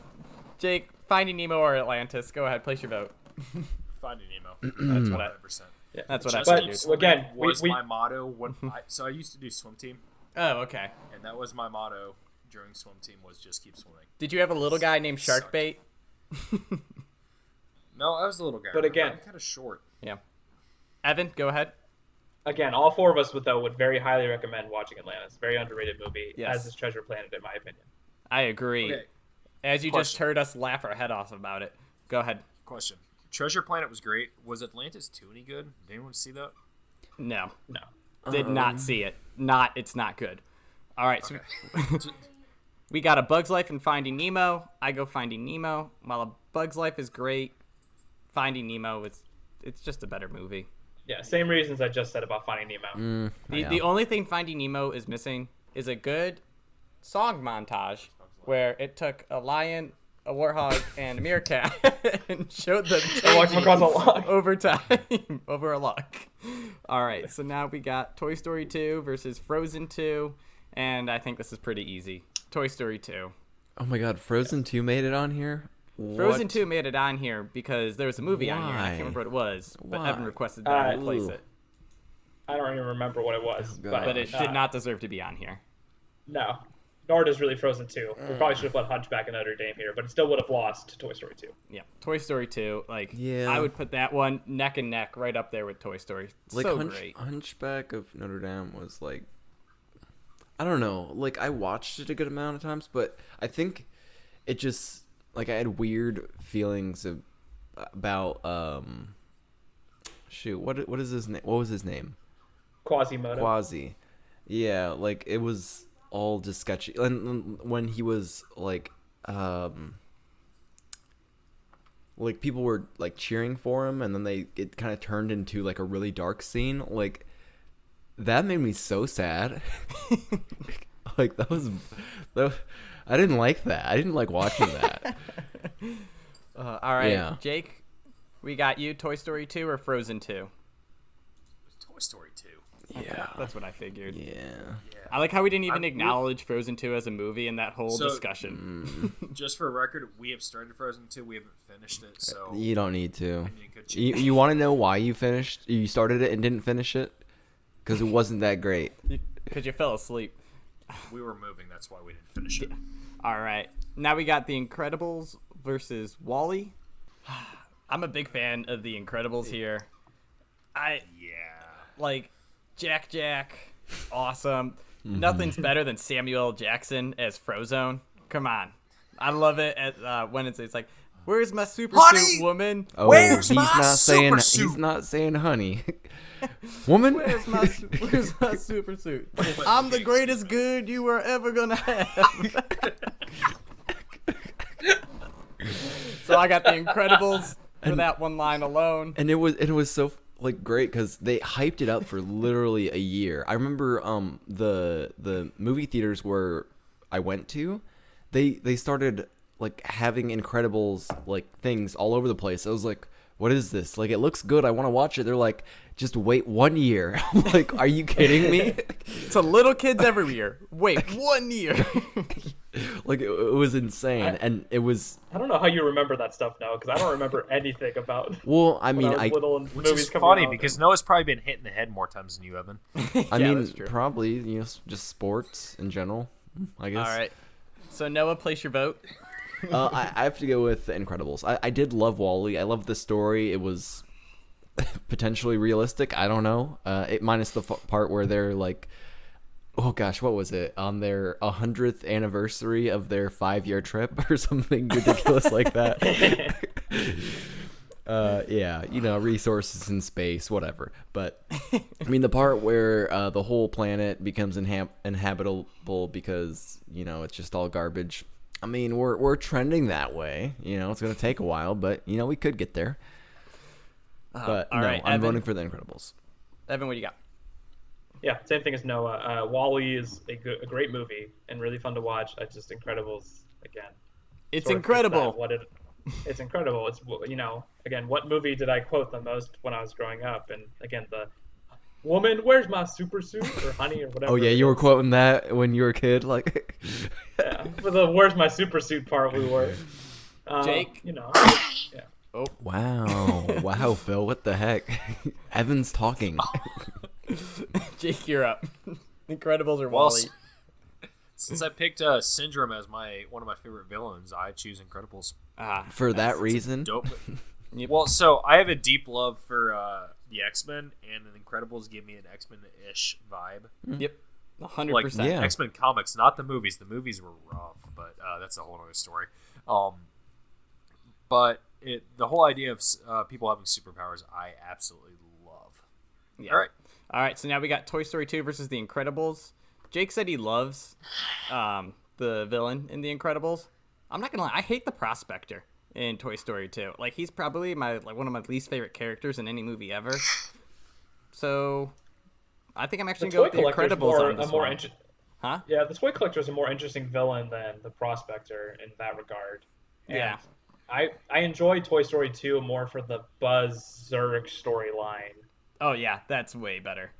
Speaker 2: Jake, Finding Nemo or Atlantis. Go ahead, place your vote.
Speaker 1: Finding Nemo.
Speaker 2: That's what I.
Speaker 1: 100%.
Speaker 2: That's what I
Speaker 1: Just
Speaker 2: figured.
Speaker 1: keep
Speaker 4: But
Speaker 1: swimming
Speaker 4: again,
Speaker 1: was
Speaker 4: we-
Speaker 1: my motto when so I used to do swim team,
Speaker 2: Oh, okay.
Speaker 1: and that was my motto during swim team was just keep swimming.
Speaker 2: Did you have a little guy named
Speaker 1: Sucked.
Speaker 2: Sharkbait?
Speaker 1: No, I was a little guy.
Speaker 4: But again-
Speaker 1: I'm kind of short.
Speaker 2: Yeah. Evan, go ahead.
Speaker 4: Again, all four of us would very highly recommend watching Atlantis. Very underrated movie,
Speaker 2: Yes.
Speaker 4: as is Treasure Planet, in my opinion.
Speaker 2: I agree.
Speaker 1: Okay,
Speaker 2: As you just
Speaker 1: Question.
Speaker 2: heard us laugh our head off about it. Go ahead.
Speaker 1: question. Treasure Planet was great. Was Atlantis 2 any good? Did anyone see that?
Speaker 2: No.
Speaker 4: No.
Speaker 2: Did not see it. It's not good. All right, so
Speaker 1: Okay.
Speaker 2: we got A Bug's Life and Finding Nemo. I go Finding Nemo. While A Bug's Life is great, Finding Nemo it's just a better movie.
Speaker 4: Yeah, same reasons I just said about Finding Nemo.
Speaker 2: The only thing Finding Nemo is missing is a good song montage where it took a lion, a warthog, and a meerkat and showed them
Speaker 4: I walked
Speaker 2: changing
Speaker 4: across a log.
Speaker 2: over time, over a log. All right, so now we got Toy Story 2 versus Frozen 2, and I think this is pretty easy. Toy Story 2.
Speaker 3: Oh my God, Frozen 2 made it on here?
Speaker 2: Frozen
Speaker 3: What?
Speaker 2: 2 made it on here because there was a movie on here. I
Speaker 3: Why?
Speaker 2: can't remember what it was, but
Speaker 3: Why?
Speaker 2: Evan requested that I replace
Speaker 3: Ooh.
Speaker 2: it.
Speaker 4: I don't even remember what it was.
Speaker 3: God.
Speaker 2: But it did not deserve to be on here.
Speaker 4: No. Nor does really Frozen 2. We probably should have put Hunchback and Notre Dame here, but it still would have lost to Toy Story 2.
Speaker 2: Yeah, Toy Story 2. Like,
Speaker 3: Yeah.
Speaker 2: I would put that one neck and neck right up there with Toy Story.
Speaker 3: Like
Speaker 2: So great.
Speaker 3: Hunchback of Notre Dame was like, I don't know. Like I watched it a good amount of times, but I think it just like I had weird feelings about shoot, what is his name? What was his name?
Speaker 4: Quasimodo.
Speaker 3: Quasi. Yeah, like it was all just sketchy. And when he was like people were like cheering for him, and then it kind of turned into like a really dark scene. Like that made me so sad. Like that was I didn't like that. I didn't like watching that.
Speaker 2: All right,
Speaker 3: Yeah.
Speaker 2: Jake, we got you. Toy Story 2 or Frozen 2?
Speaker 1: Toy Story 2.
Speaker 3: Yeah.
Speaker 2: That's what I figured.
Speaker 3: Yeah.
Speaker 2: I like how we didn't even acknowledge Frozen 2 as a movie in that whole
Speaker 1: So-
Speaker 2: discussion.
Speaker 1: Just for a record, we have started Frozen 2. We haven't finished it, so
Speaker 3: You don't need to.
Speaker 1: I mean, it could
Speaker 3: You,
Speaker 1: change.
Speaker 3: you want to know why you started it and didn't finish it? Because it wasn't that great.
Speaker 2: Because you fell asleep.
Speaker 1: We were moving, that's why we didn't finish it.
Speaker 2: All right. Now we got The Incredibles versus Wall-E. I'm a big fan of The Incredibles here. Like, Jack, awesome. Nothing's better than Samuel L. Jackson as Frozone. Come on. I love it when it's like, where's my super suit, woman?
Speaker 3: Oh,
Speaker 1: Where's
Speaker 3: he's
Speaker 1: my
Speaker 3: not saying
Speaker 1: super suit?
Speaker 3: he's not saying honey. Woman.
Speaker 2: Where's my super suit? I'm the greatest good you were ever gonna have. So I got The Incredibles for that one line alone.
Speaker 3: And it was so like great because they hyped it up for literally a year. I remember the movie theaters where I went to, they started like having Incredibles like things all over the place. I was like, what is this? Like, it looks good. I want to watch it. They're like, just wait 1 year. I'm like, are you kidding me?
Speaker 2: To little kids every year. Wait 1 year.
Speaker 3: Like, it was insane. And it was,
Speaker 4: I don't know how you remember that stuff now, because I don't remember anything about.
Speaker 3: well, I mean,
Speaker 4: when I was little and
Speaker 1: Which
Speaker 4: movies
Speaker 1: is
Speaker 4: coming
Speaker 1: funny
Speaker 4: out.
Speaker 1: because Noah's probably been hit in the head more times than you, Evan.
Speaker 3: I
Speaker 2: Yeah,
Speaker 3: mean,
Speaker 2: that's true.
Speaker 3: probably, just sports in general, I guess.
Speaker 2: All right. So Noah, place your vote.
Speaker 3: I have to go with The Incredibles. I did love Wall-E. I loved the story. It was potentially realistic. I don't know. Minus the part where they're like, oh gosh, what was it? On their 100th anniversary of their 5-year trip or something ridiculous like that. Yeah, resources in space, whatever. But I mean, the part where the whole planet becomes inhabitable because it's just all garbage. I mean, we're trending that way. It's gonna take a while, but we could get there. But
Speaker 2: all
Speaker 3: no,
Speaker 2: right,
Speaker 3: I'm
Speaker 2: Evan?
Speaker 3: voting for The Incredibles.
Speaker 2: Evan, what do you got?
Speaker 4: Yeah, same thing as Noah. Wall-E is a great movie and really fun to watch. Just Incredibles again.
Speaker 2: It's
Speaker 4: sort of fits
Speaker 2: incredible.
Speaker 4: that, it's incredible. It's again, what movie did I quote the most when I was growing up? And again, the woman, where's my super suit or honey or whatever.
Speaker 3: Oh yeah,
Speaker 4: it
Speaker 3: you were
Speaker 4: is.
Speaker 3: quoting that when you were a kid, like.
Speaker 4: Yeah, for the where's my super suit part, we were.
Speaker 2: Jake?
Speaker 4: Yeah.
Speaker 3: Wow, Phil, what the heck? Evan's talking.
Speaker 2: Jake, you're up. Incredibles or
Speaker 1: Well,
Speaker 2: Wall-E?
Speaker 1: since I picked Syndrome as one of my favorite villains, I choose Incredibles.
Speaker 3: For that reason.
Speaker 1: Dope.
Speaker 2: Yep.
Speaker 1: Well, so I have a deep love for the X-Men, and the Incredibles give me an X-Men-ish vibe.
Speaker 2: Yep. 100%.
Speaker 1: Like
Speaker 3: Yeah.
Speaker 1: X-Men comics, not the movies. The movies were rough, but that's a whole other story. But the whole idea of people having superpowers, I absolutely love.
Speaker 2: Yeah.
Speaker 1: All right.
Speaker 2: So now we got Toy Story 2 versus The Incredibles. Jake said he loves the villain in The Incredibles. I'm not gonna lie, I hate the Prospector in Toy Story 2. Like, he's probably one of my least favorite characters in any movie ever. So I think I'm actually
Speaker 4: The
Speaker 2: gonna
Speaker 4: toy
Speaker 2: go with The
Speaker 4: collector's
Speaker 2: Incredibles on this one. Huh?
Speaker 4: Yeah, the toy collector is a more interesting villain than the Prospector in that regard. And
Speaker 2: Yeah.
Speaker 4: I enjoy Toy Story 2 more for the Buzz Zurich storyline
Speaker 2: Oh yeah, that's way better.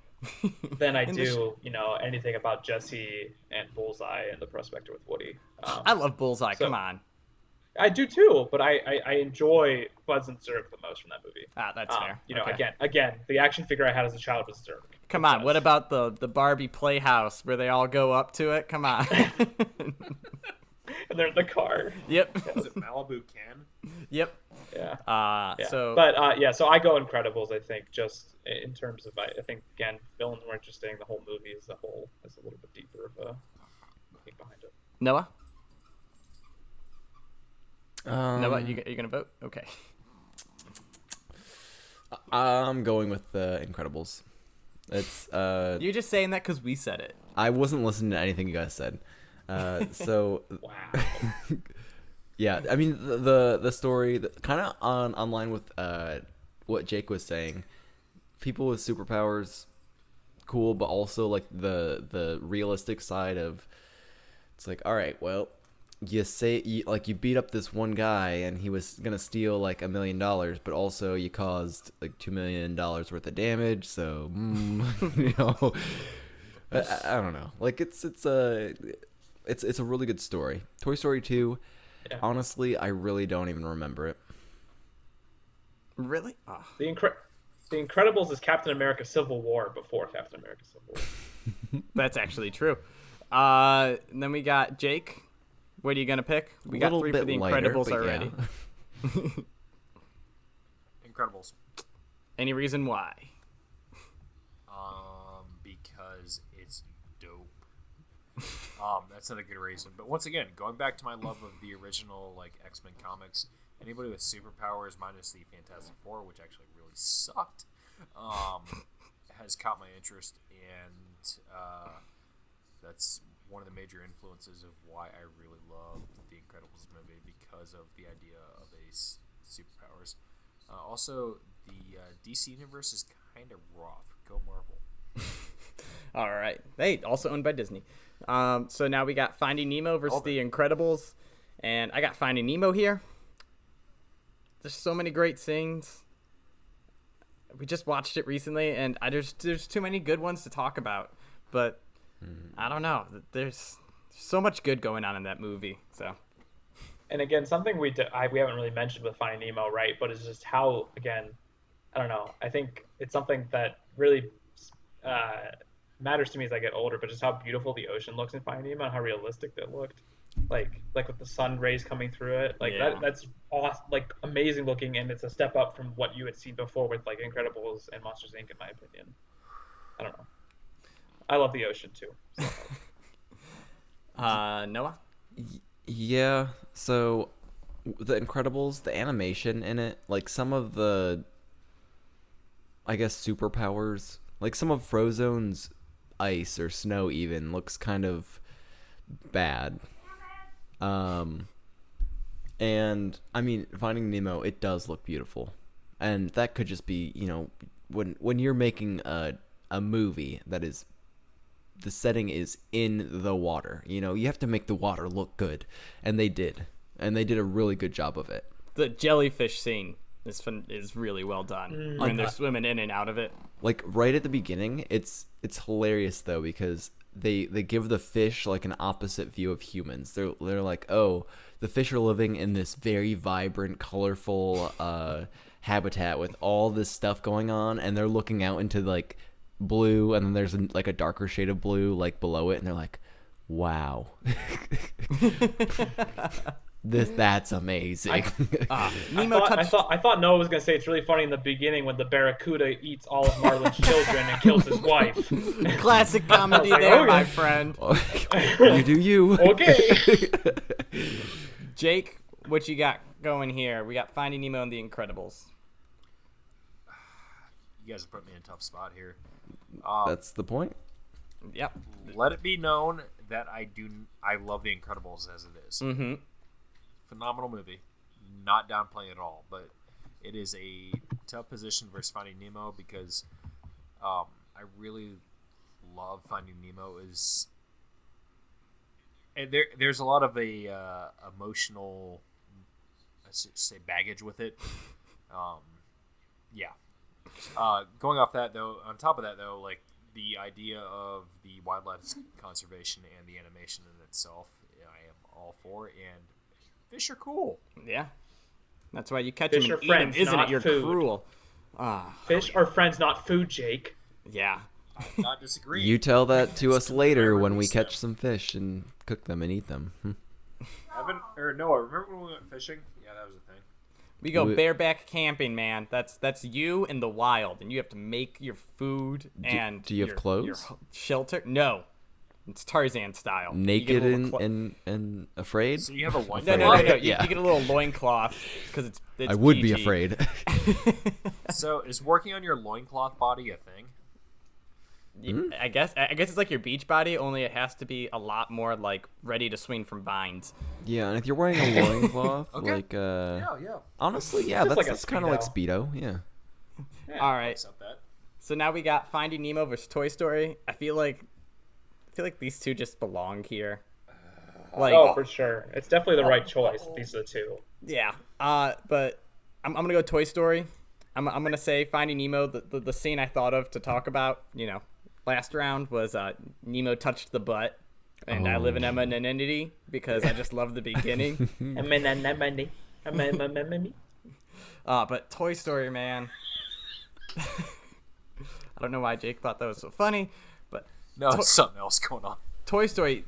Speaker 4: than I
Speaker 2: In the
Speaker 4: do, anything about Jesse and Bullseye and the Prospector with Woody.
Speaker 2: I love Bullseye.
Speaker 4: so-
Speaker 2: Come on.
Speaker 4: I do too, but I enjoy Buzz and Zurich the most from that movie.
Speaker 2: That's fair. Okay.
Speaker 4: Again, the action figure I had as a child was Zurich.
Speaker 2: Come on. What about the Barbie Playhouse where they all go up to it? Come on.
Speaker 4: And they're in the car.
Speaker 2: Yep.
Speaker 1: Was it Malibu Ken?
Speaker 2: Yep.
Speaker 4: Yeah.
Speaker 2: Yeah. So
Speaker 4: So I go Incredibles. I think just in terms of I think again villains more interesting. The whole movie as a whole is a little bit deeper of a thing behind it.
Speaker 2: Noah. Noah, you gonna vote? Okay.
Speaker 3: I'm going with The Incredibles. It's
Speaker 2: You're just saying that because we said it.
Speaker 3: I wasn't listening to anything you guys said. So
Speaker 4: Wow.
Speaker 3: yeah, I mean the story kind of on line with what Jake was saying. People with superpowers, cool, but also like the realistic side of it's like, all right, well, you beat up this one guy and he was gonna steal like $1 million, but also you caused like $2 million worth of damage. So you know, I don't know. Like it's a really good story. Toy Story 2.
Speaker 4: Yeah.
Speaker 3: Honestly, I really don't even remember it.
Speaker 2: Really? Oh.
Speaker 4: The Incredibles is Captain America Civil War before Captain America Civil War.
Speaker 2: That's actually true. And then we got Jake. What are you gonna pick? We got 3 for the Incredibles already.
Speaker 3: Yeah.
Speaker 1: Incredibles.
Speaker 2: Any reason why?
Speaker 1: Because it's dope. That's not a good reason. But once again, going back to my love of the original like X-Men comics, anybody with superpowers minus the Fantastic Four, which actually really sucked, has caught my interest, and that's one of the major influences of why I really loved the Incredibles movie, because of the idea of superpowers. Also, the DC universe is kind of rough. Go Marvel.
Speaker 2: All right. Hey, also owned by Disney. So now we got Finding Nemo versus the Incredibles, and I got Finding Nemo here. There's so many great scenes. We just watched it recently, and there's too many good ones to talk about. But I don't know. There's so much good going on in that movie. So.
Speaker 4: And again, something we haven't really mentioned with Finding Nemo, right? But it's just how, again, I don't know. I think it's something that really matters to me as I get older. But just how beautiful the ocean looks in Finding Nemo and how realistic that looked. Like with the sun rays coming through it, that's awesome, like amazing looking, and it's a step up from what you had seen before with like Incredibles and Monsters Inc. in my opinion. I don't know. I love the ocean too. So.
Speaker 2: Noah?
Speaker 3: Yeah. So, the Incredibles, the animation in it, like some of the, I guess, superpowers, like some of Frozone's ice or snow even looks kind of bad. And I mean, Finding Nemo, it does look beautiful, and that could just be, you know, when you're making a movie that is, the setting is in the water, you know, you have to make the water look good, and they did a really good job of it.
Speaker 2: The jellyfish scene is really well done when they're swimming in and out of it.
Speaker 3: Like right at the beginning, it's hilarious though, because they give the fish like an opposite view of humans. They're like, oh, the fish are living in this very vibrant, colorful habitat with all this stuff going on, and they're looking out into like blue, and then there's like a darker shade of blue like below it, and they're like, wow. That's amazing.
Speaker 4: I thought Noah was gonna say it's really funny in the beginning when the barracuda eats all of Marlin's children and kills his wife.
Speaker 2: Classic comedy there, my friend.
Speaker 3: You do you.
Speaker 4: Okay.
Speaker 2: Jake, what you got going here? We got Finding Nemo and The Incredibles.
Speaker 1: You guys have put me in a tough spot here.
Speaker 3: That's the point.
Speaker 2: Yep.
Speaker 1: Let it be known that I love The Incredibles as it is.
Speaker 2: Mm-hmm.
Speaker 1: Phenomenal movie. Not downplaying at all, but it is a tough position versus Finding Nemo, because I really love Finding Nemo. And there's a lot of emotional, let's say, baggage with it. Going off that though, on top of that though, like the idea of the wildlife conservation and the animation in itself, I am all for. And fish are cool.
Speaker 2: Yeah, that's why you catch
Speaker 4: Fish
Speaker 2: them
Speaker 4: are
Speaker 2: and eat them,
Speaker 4: friends,
Speaker 2: isn't it?
Speaker 4: not
Speaker 2: You're
Speaker 4: food.
Speaker 2: cruel.
Speaker 4: Fish are friends, not food, Jake.
Speaker 2: Yeah.
Speaker 1: I'm not disagreeing.
Speaker 3: You tell that to us later when we
Speaker 1: release
Speaker 3: catch
Speaker 1: them.
Speaker 3: some fish and cook them and eat them.
Speaker 1: Noah, remember when we went fishing? Yeah, that was a thing.
Speaker 2: We go bareback camping, man. That's you in the wild, and you have to make your food and
Speaker 3: do you have clothes?
Speaker 2: Your shelter? No, it's Tarzan style.
Speaker 3: Naked and afraid?
Speaker 1: So you have a one.
Speaker 2: No. You get a little loincloth because it's
Speaker 3: I would
Speaker 2: PG.
Speaker 3: be afraid.
Speaker 1: So is working on your loincloth body a thing?
Speaker 2: I guess it's like your beach body, only it has to be a lot more like ready to swing from vines.
Speaker 3: Yeah, and if you're wearing a loincloth,
Speaker 1: Okay.
Speaker 3: like
Speaker 1: Yeah.
Speaker 3: honestly, yeah,
Speaker 4: Just like a
Speaker 3: that's kind of like Speedo, yeah.
Speaker 2: All right.
Speaker 1: Accept that.
Speaker 2: So now we got Finding Nemo versus Toy Story. I feel like these two just belong here. Like,
Speaker 4: Oh, for sure. It's definitely the right choice. These are the two.
Speaker 2: yeah. But I'm gonna go Toy Story. I'm gonna say Finding Nemo. The scene I thought of to talk about, last round was Nemo touched the butt, and I live in anonymity because I just love the beginning. But Toy Story, man. I don't know why Jake thought that was so funny, but
Speaker 1: No, it's something else going on.
Speaker 2: Toy Story.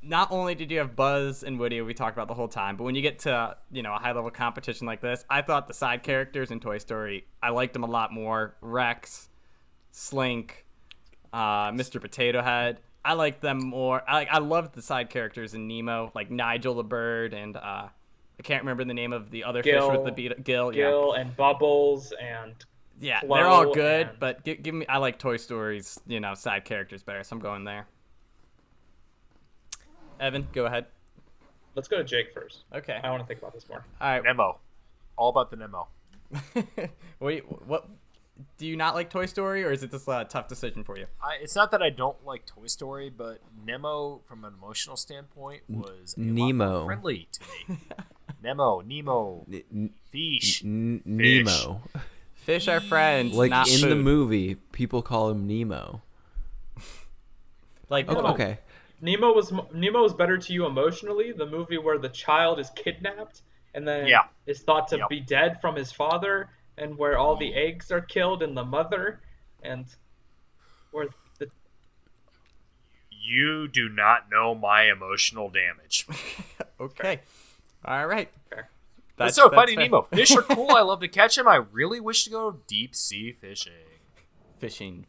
Speaker 2: Not only did you have Buzz and Woody, we talked about the whole time, but when you get to a high level competition like this, I thought the side characters in Toy Story, I liked them a lot more. Rex, Slink, Mr. Potato Head, I liked them more. I loved the side characters in Nemo, like Nigel the bird, and I can't remember the name of the other fish with the beat.
Speaker 4: Gil and Bubbles and
Speaker 2: yeah,
Speaker 4: Flo
Speaker 2: they're all good,
Speaker 4: and...
Speaker 2: but give me. I like Toy Story's side characters better, so I'm going there. Evan, go ahead.
Speaker 4: Let's go to Jake first.
Speaker 2: Okay.
Speaker 4: I want to think about this more.
Speaker 2: All right.
Speaker 1: Nemo. All about the Nemo.
Speaker 2: What? Do you not like Toy Story, or is it just a tough decision for you?
Speaker 1: It's not that I don't like Toy Story, but Nemo, from an emotional standpoint, was a lot more friendly to me. Nemo, fish,
Speaker 3: Nemo.
Speaker 2: Fish are friends,
Speaker 3: Like
Speaker 2: not
Speaker 3: in
Speaker 2: food.
Speaker 3: the movie, people call him Nemo.
Speaker 2: Like
Speaker 3: Okay.
Speaker 4: Nemo was better to you emotionally. The movie where the child is kidnapped and then is thought to be dead from his father, and where all the eggs are killed in the mother, and where the...
Speaker 1: You do not know my emotional damage.
Speaker 2: Okay. All right.
Speaker 4: Fair.
Speaker 1: That's Finding
Speaker 2: fair.
Speaker 1: Nemo. Fish are cool. I love to catch them. I really wish to go deep sea fishing.
Speaker 2: Fishing.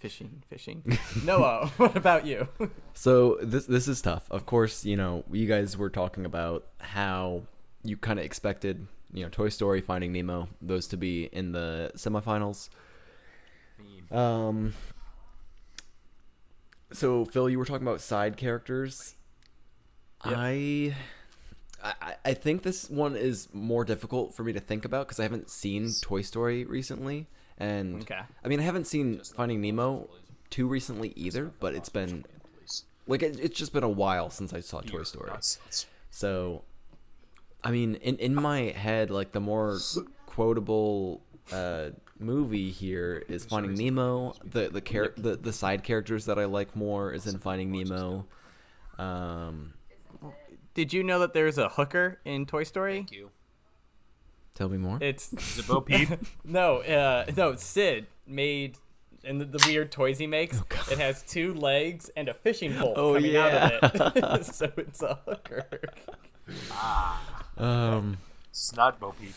Speaker 2: Noah, what about you?
Speaker 3: So this is tough. Of course, you guys were talking about how you kind of expected, Toy Story, Finding Nemo, those to be in the semifinals. So Phil, you were talking about side characters. Yep. I think this one is more difficult for me to think about because I haven't seen Toy Story recently. And
Speaker 2: Okay.
Speaker 3: I mean, I haven't seen Finding Nemo too recently either, but it's been like it's just been a while since I saw Toy Story. So, I mean, in my head, like the more quotable movie here is Finding Nemo. The side characters that I like more is in Finding Nemo.
Speaker 2: Did you know that there's a hooker in Toy Story?
Speaker 1: Thank you.
Speaker 3: Tell me more.
Speaker 2: Is
Speaker 1: it Bo Peep?
Speaker 2: No, Sid made, and the weird toys he makes, it has 2 legs and a fishing pole coming out of it. So it's a hooker.
Speaker 1: It's not Bo Peep.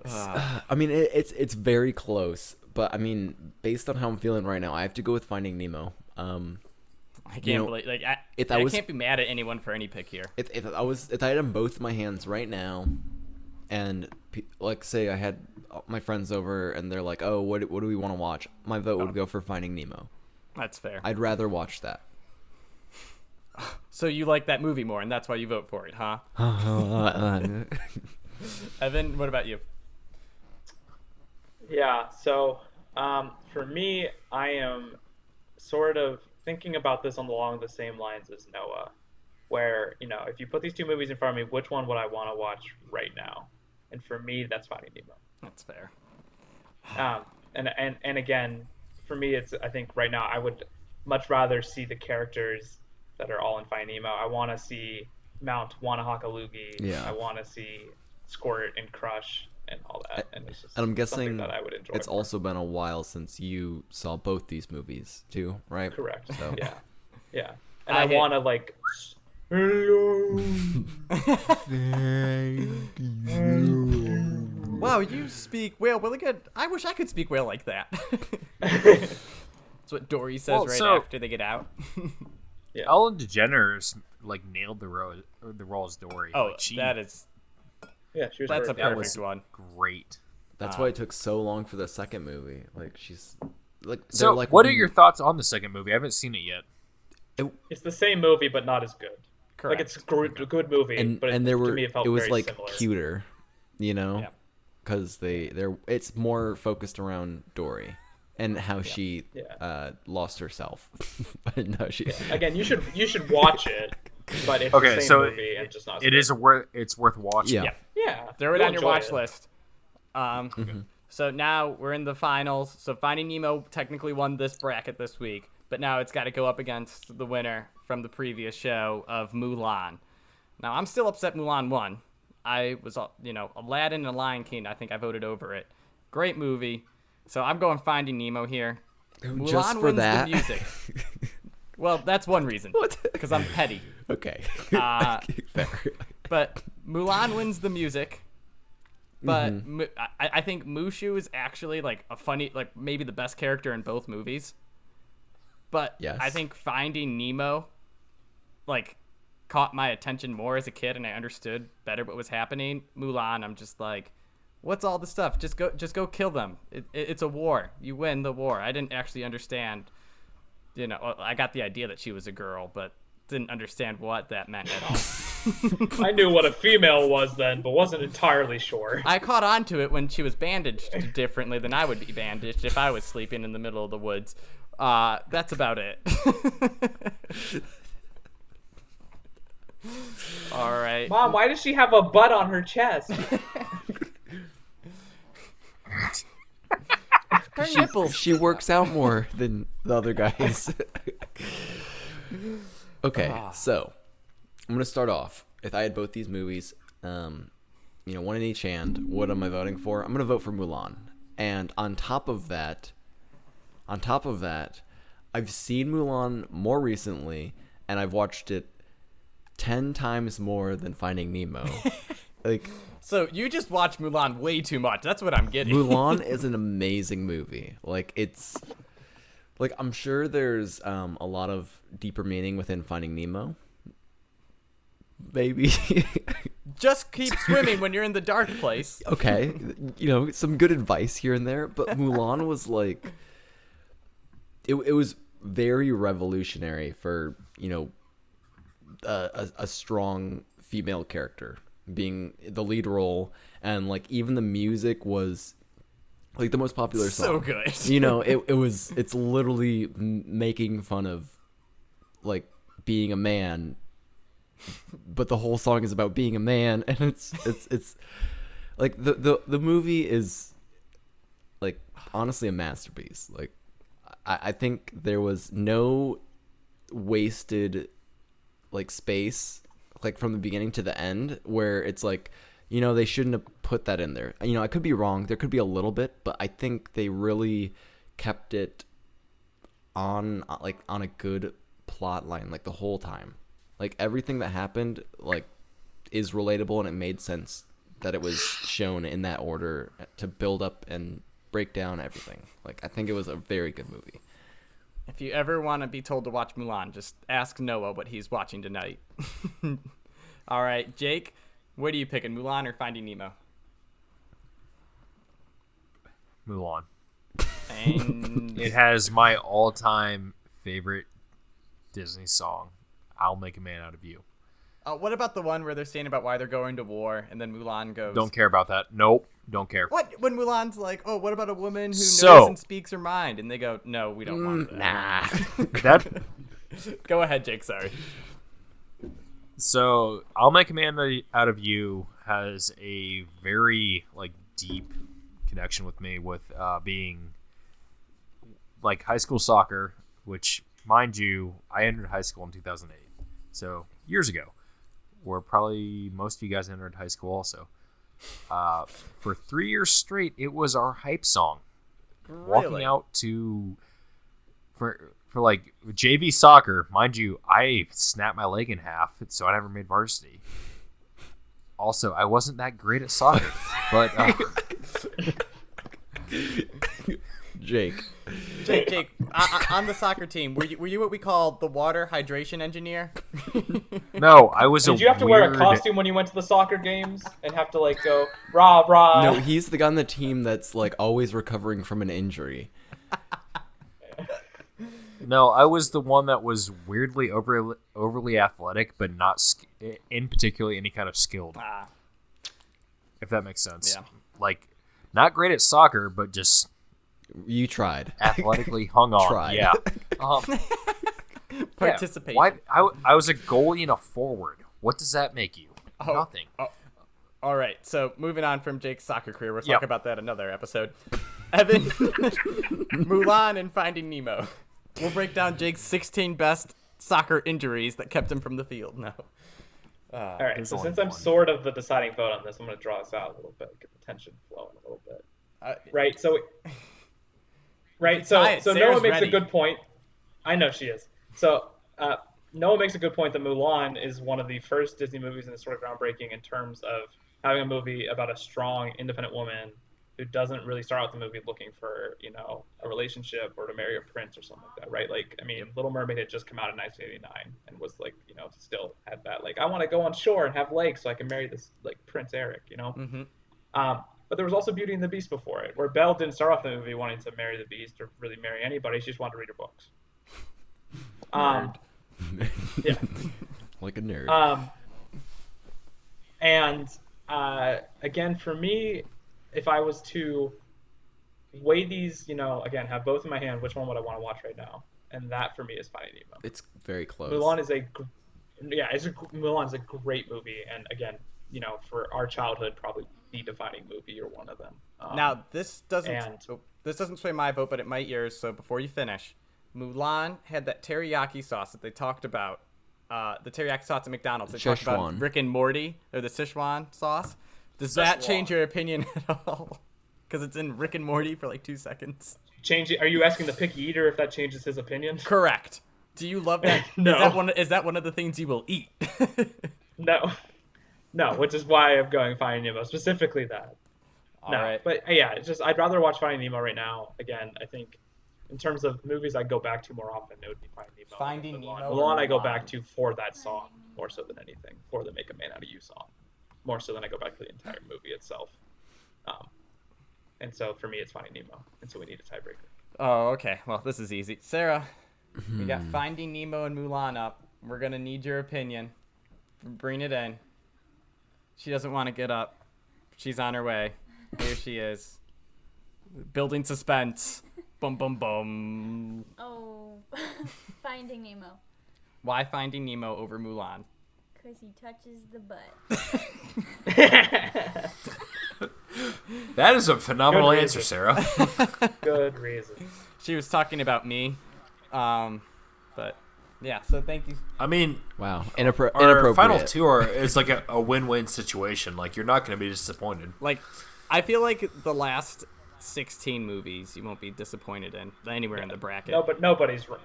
Speaker 3: I mean, it's very close, but I mean, based on how I'm feeling right now, I have to go with Finding Nemo.
Speaker 2: I can't believe I can't be mad at anyone for any pick here.
Speaker 3: If I had them both in my hands right now, and like say I had my friends over and they're like, oh, what do we want to watch? My vote would go for Finding Nemo.
Speaker 2: That's fair.
Speaker 3: I'd rather watch that.
Speaker 2: So you like that movie more, and that's why you vote for it, huh? Evan, what about you?
Speaker 4: Yeah, so for me, I am sort of thinking about this along the same lines as Noah, where, if you put these 2 movies in front of me, which one would I want to watch right now? And for me, that's Finding Nemo.
Speaker 2: That's fair.
Speaker 4: And again, for me, I think right now I would much rather see the characters that are all in Finding Nemo. I want to see Mount Wanahakalugi.
Speaker 3: Yeah.
Speaker 4: I want to see Squirt and Crush and all that. And it's just
Speaker 3: and I'm guessing
Speaker 4: that I would enjoy.
Speaker 3: It's
Speaker 4: more.
Speaker 3: also been a while since you saw both these movies too, right?
Speaker 4: Correct.
Speaker 3: So.
Speaker 4: Yeah. And I want to like. Hello.
Speaker 2: Wow, you speak whale really good. I wish I could speak whale like that. That's what Dory says after they get out.
Speaker 4: Yeah.
Speaker 1: Ellen DeGeneres nailed the role as Dory.
Speaker 2: Oh,
Speaker 1: that
Speaker 2: is.
Speaker 4: Yeah, she was.
Speaker 2: That's
Speaker 4: great.
Speaker 2: a perfect one.
Speaker 1: great.
Speaker 3: That's why it took so long for the second movie. Like she's like.
Speaker 1: So, what are your thoughts on the second movie? I haven't seen it yet.
Speaker 4: It's the same movie, but not as good.
Speaker 2: Correct.
Speaker 4: It's a good movie, but
Speaker 3: and there were
Speaker 4: to me, it
Speaker 3: was
Speaker 4: very
Speaker 3: like
Speaker 4: similar.
Speaker 3: cuter,
Speaker 2: Yeah.
Speaker 3: because it's more focused around Dory and how she lost herself. No, she
Speaker 4: Again, you should watch it, but it's
Speaker 1: Okay,
Speaker 4: the same
Speaker 1: so
Speaker 4: movie and just not.
Speaker 1: it is it's worth watching.
Speaker 3: Yeah.
Speaker 4: Yeah.
Speaker 2: Throw it
Speaker 4: you'll
Speaker 2: on your
Speaker 4: enjoy
Speaker 2: watch
Speaker 4: it.
Speaker 2: list. So now we're in the finals. So Finding Nemo technically won this bracket this week, but now it's got to go up against the winner from the previous show of Mulan. Now I'm still upset Mulan won. I was, Aladdin and Lion King. I think I voted over it. Great movie. So I'm going Finding Nemo here. Mulan
Speaker 3: Just for
Speaker 2: wins
Speaker 3: that?
Speaker 2: the music. Well, that's one reason. Because I'm petty.
Speaker 3: Okay. Fair.
Speaker 2: But Mulan wins the music. But I think Mushu is actually like a funny, like maybe the best character in both movies. But
Speaker 3: Yes.
Speaker 2: I think Finding Nemo, like, caught my attention more as a kid, and I understood better what was happening. Mulan, I'm just like, what's all the stuff? Just go kill them. It's a war. You win the war. I didn't actually understand. I got the idea that she was a girl, but didn't understand what that meant at all.
Speaker 4: I knew what a female was then, but wasn't entirely sure.
Speaker 2: I caught on to it when she was bandaged differently than I would be bandaged if I was sleeping in the middle of the woods. That's about it. All right.
Speaker 4: Mom, why does she have a butt on her chest?
Speaker 2: Her nipples.
Speaker 3: She works out more than the other guys. Okay, so I'm gonna start off. If I had both these movies, one in each hand, what am I voting for? I'm gonna vote for Mulan. And on top of that, I've seen Mulan more recently, and I've watched it 10 times more than Finding Nemo. Like,
Speaker 2: So you just watch Mulan way too much. That's what I'm getting.
Speaker 3: Mulan is an amazing movie. Like, it's like, I'm sure there's a lot of deeper meaning within Finding Nemo. Maybe.
Speaker 2: Just keep swimming when you're in the dark place.
Speaker 3: Okay, some good advice here and there, but Mulan was like, it was very revolutionary for a strong female character being the lead role, and like even the music was like the most popular song.
Speaker 2: So good.
Speaker 3: It's literally making fun of like being a man, but the whole song is about being a man, and it's like the movie is like honestly a masterpiece. Like I think there was no wasted like space, like from the beginning to the end, where it's like, they shouldn't have put that in there. I could be wrong. There could be a little bit, but I think they really kept it on a good plot line, like the whole time. Like everything that happened, like, is relatable, and it made sense that it was shown in that order to build up and break down everything. Like, I think it was a very good movie.
Speaker 2: If you ever want to be told to watch Mulan, just ask Noah what he's watching tonight. All right, Jake, what are you picking, Mulan or Finding Nemo?
Speaker 1: Mulan.
Speaker 2: And
Speaker 1: It has my all-time favorite Disney song, "I'll Make a Man Out of You."
Speaker 2: what about the one where they're saying about why they're going to war, and then Mulan goes,
Speaker 1: Don't care about that. Nope, don't care.
Speaker 2: What? When Mulan's like, oh, what about a woman who
Speaker 1: So-
Speaker 2: knows and speaks her mind? And they go, no, we don't want that.
Speaker 3: Nah.
Speaker 1: That
Speaker 2: Go ahead, Jake, sorry.
Speaker 1: So, "I'll Make a Man Out of You" has a very like deep connection with me, with being like high school soccer, which, mind you, I entered high school in 2008, so years ago, where probably most of you guys entered high school also. For 3 years straight, it was our hype song. Walking
Speaker 2: Really?
Speaker 1: out to for like JV soccer, mind you, I snapped my leg in half, so I never made varsity. Also, I wasn't that great at soccer, but
Speaker 3: Jake.
Speaker 2: Jake, on the soccer team, were you what we call the water hydration engineer?
Speaker 1: no, I was.
Speaker 4: Did you have to wear a costume when you went to the soccer games and have to like go rah rah?
Speaker 3: No, he's the guy on the team that's like always recovering from an injury.
Speaker 1: No, I was the one that was weirdly overly athletic, but not in particularly any kind of skilled. If that makes sense.
Speaker 2: Yeah.
Speaker 1: Like, not great at soccer, but just
Speaker 3: You tried.
Speaker 1: athletically hung on.
Speaker 3: Tried.
Speaker 1: Yeah.
Speaker 2: participation.
Speaker 1: Why? I was a goalie and a forward. What does that make you? Nothing.
Speaker 2: All right, so moving on from Jake's soccer career, we'll
Speaker 1: Yep.
Speaker 2: talk about that another episode. Evan, Mulan and Finding Nemo. We'll break down Jake's 16 best soccer injuries that kept him from the field. No.
Speaker 4: All right,
Speaker 1: There's
Speaker 4: so
Speaker 1: only
Speaker 4: since I'm
Speaker 1: one.
Speaker 4: sort of the deciding vote on this, I'm going to draw this out a little bit, get the tension flowing a little bit. Right, so
Speaker 2: Ty,
Speaker 4: so
Speaker 2: Sarah's
Speaker 4: Noah makes
Speaker 2: ready.
Speaker 4: a good point. I know she is. So Noah makes a good point that Mulan is one of the first Disney movies and is sort of groundbreaking in terms of having a movie about a strong, independent woman who doesn't really start out the movie looking for, a relationship or to marry a prince or something like that, right? Like, I mean, Little Mermaid had just come out in 1989 and was like, still had that, like, I want to go on shore and have legs so I can marry this, like, Prince Eric,
Speaker 2: Mm-hmm.
Speaker 4: But there was also Beauty and the Beast before it, where Belle didn't start off the movie wanting to marry the Beast or really marry anybody. She just wanted to read her books. Yeah.
Speaker 3: Like a nerd.
Speaker 4: And again, for me, if I was to weigh these, again, have both in my hand, which one would I want to watch right now? And that for me is Finding Nemo.
Speaker 3: It's very close.
Speaker 4: Mulan is Mulan is a great movie, and again, for our childhood, probably the defining movie or one of them.
Speaker 2: Now, this doesn't sway my vote, but it might yours. So before you finish, Mulan had that teriyaki sauce that they talked about. The teriyaki sauce at McDonald's. They talked about
Speaker 3: Szechuan.
Speaker 2: Rick and Morty, or the Sichuan sauce. Does that change your opinion at all? Because it's in Rick and Morty for like 2 seconds.
Speaker 4: Are you asking the picky eater if that changes his opinion?
Speaker 2: Correct. Do you love that?
Speaker 4: No.
Speaker 2: Is that one of the things you will eat?
Speaker 4: No, which is why I'm going Finding Nemo, specifically that.
Speaker 2: All right.
Speaker 4: But yeah, it's just I'd rather watch Finding Nemo right now. Again, I think in terms of movies I go back to more often, it would be Finding Nemo.
Speaker 2: Finding
Speaker 4: Mulan.
Speaker 2: Nemo
Speaker 4: Mulan
Speaker 2: or
Speaker 4: I go
Speaker 2: Mulan?
Speaker 4: back to for that song more so than anything, for the Make a Man Out of You song, more so than I go back to the entire movie itself. And so for me, it's Finding Nemo, and so we need a tiebreaker.
Speaker 2: Oh, okay. Well, this is easy. Sarah, we got Finding Nemo and Mulan up. We're going to need your opinion. Bring it in. She doesn't want to get up. She's on her way. Here she is. Building suspense. Bum, bum, bum.
Speaker 5: Oh, Finding Nemo.
Speaker 2: Why Finding Nemo over Mulan?
Speaker 5: Because he touches the butt.
Speaker 1: That is a phenomenal
Speaker 4: Good
Speaker 1: answer,
Speaker 4: reason.
Speaker 1: Sarah.
Speaker 4: Good reason.
Speaker 2: She was talking about me. But, yeah, so thank you.
Speaker 1: I mean,
Speaker 3: Wow.
Speaker 1: our
Speaker 3: Inappropriate.
Speaker 1: final two is like a win-win situation. Like, you're not going to be disappointed.
Speaker 2: Like, I feel like the last 16 movies you won't be disappointed in anywhere in the bracket.
Speaker 4: No, but nobody's wrong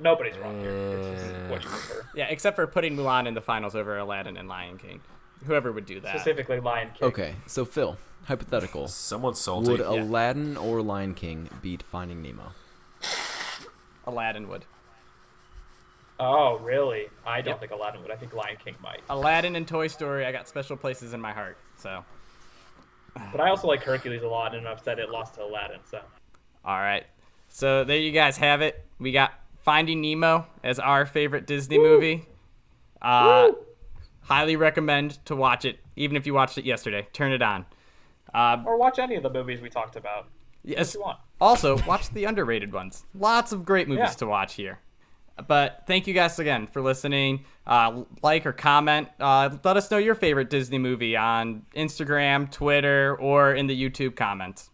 Speaker 4: here. It's just what you prefer.
Speaker 2: Yeah, except for putting Mulan in the finals over Aladdin and Lion King. Whoever would do that.
Speaker 4: Specifically Lion King.
Speaker 3: Okay, so Phil, hypothetical.
Speaker 1: Someone's salty.
Speaker 3: Would Aladdin or Lion King beat Finding Nemo?
Speaker 2: Aladdin would.
Speaker 4: Oh, really? I don't
Speaker 2: Yep.
Speaker 4: think Aladdin would. I think Lion King might.
Speaker 2: Aladdin and Toy Story, I got special places in my heart. So,
Speaker 4: But I also like Hercules a lot, and I've said it lost to Aladdin, so.
Speaker 2: all right. So there you guys have it. We got Finding Nemo as our favorite Disney movie. Highly recommend to watch it, even if you watched it yesterday. Turn it on.
Speaker 4: Or watch any of the movies we talked about.
Speaker 2: Yes.
Speaker 4: What you want.
Speaker 2: Also, watch the underrated ones. Lots of great movies
Speaker 4: Yeah.
Speaker 2: to watch here. But thank you guys again for listening. Like or comment. Let us know your favorite Disney movie on Instagram, Twitter, or in the YouTube comments.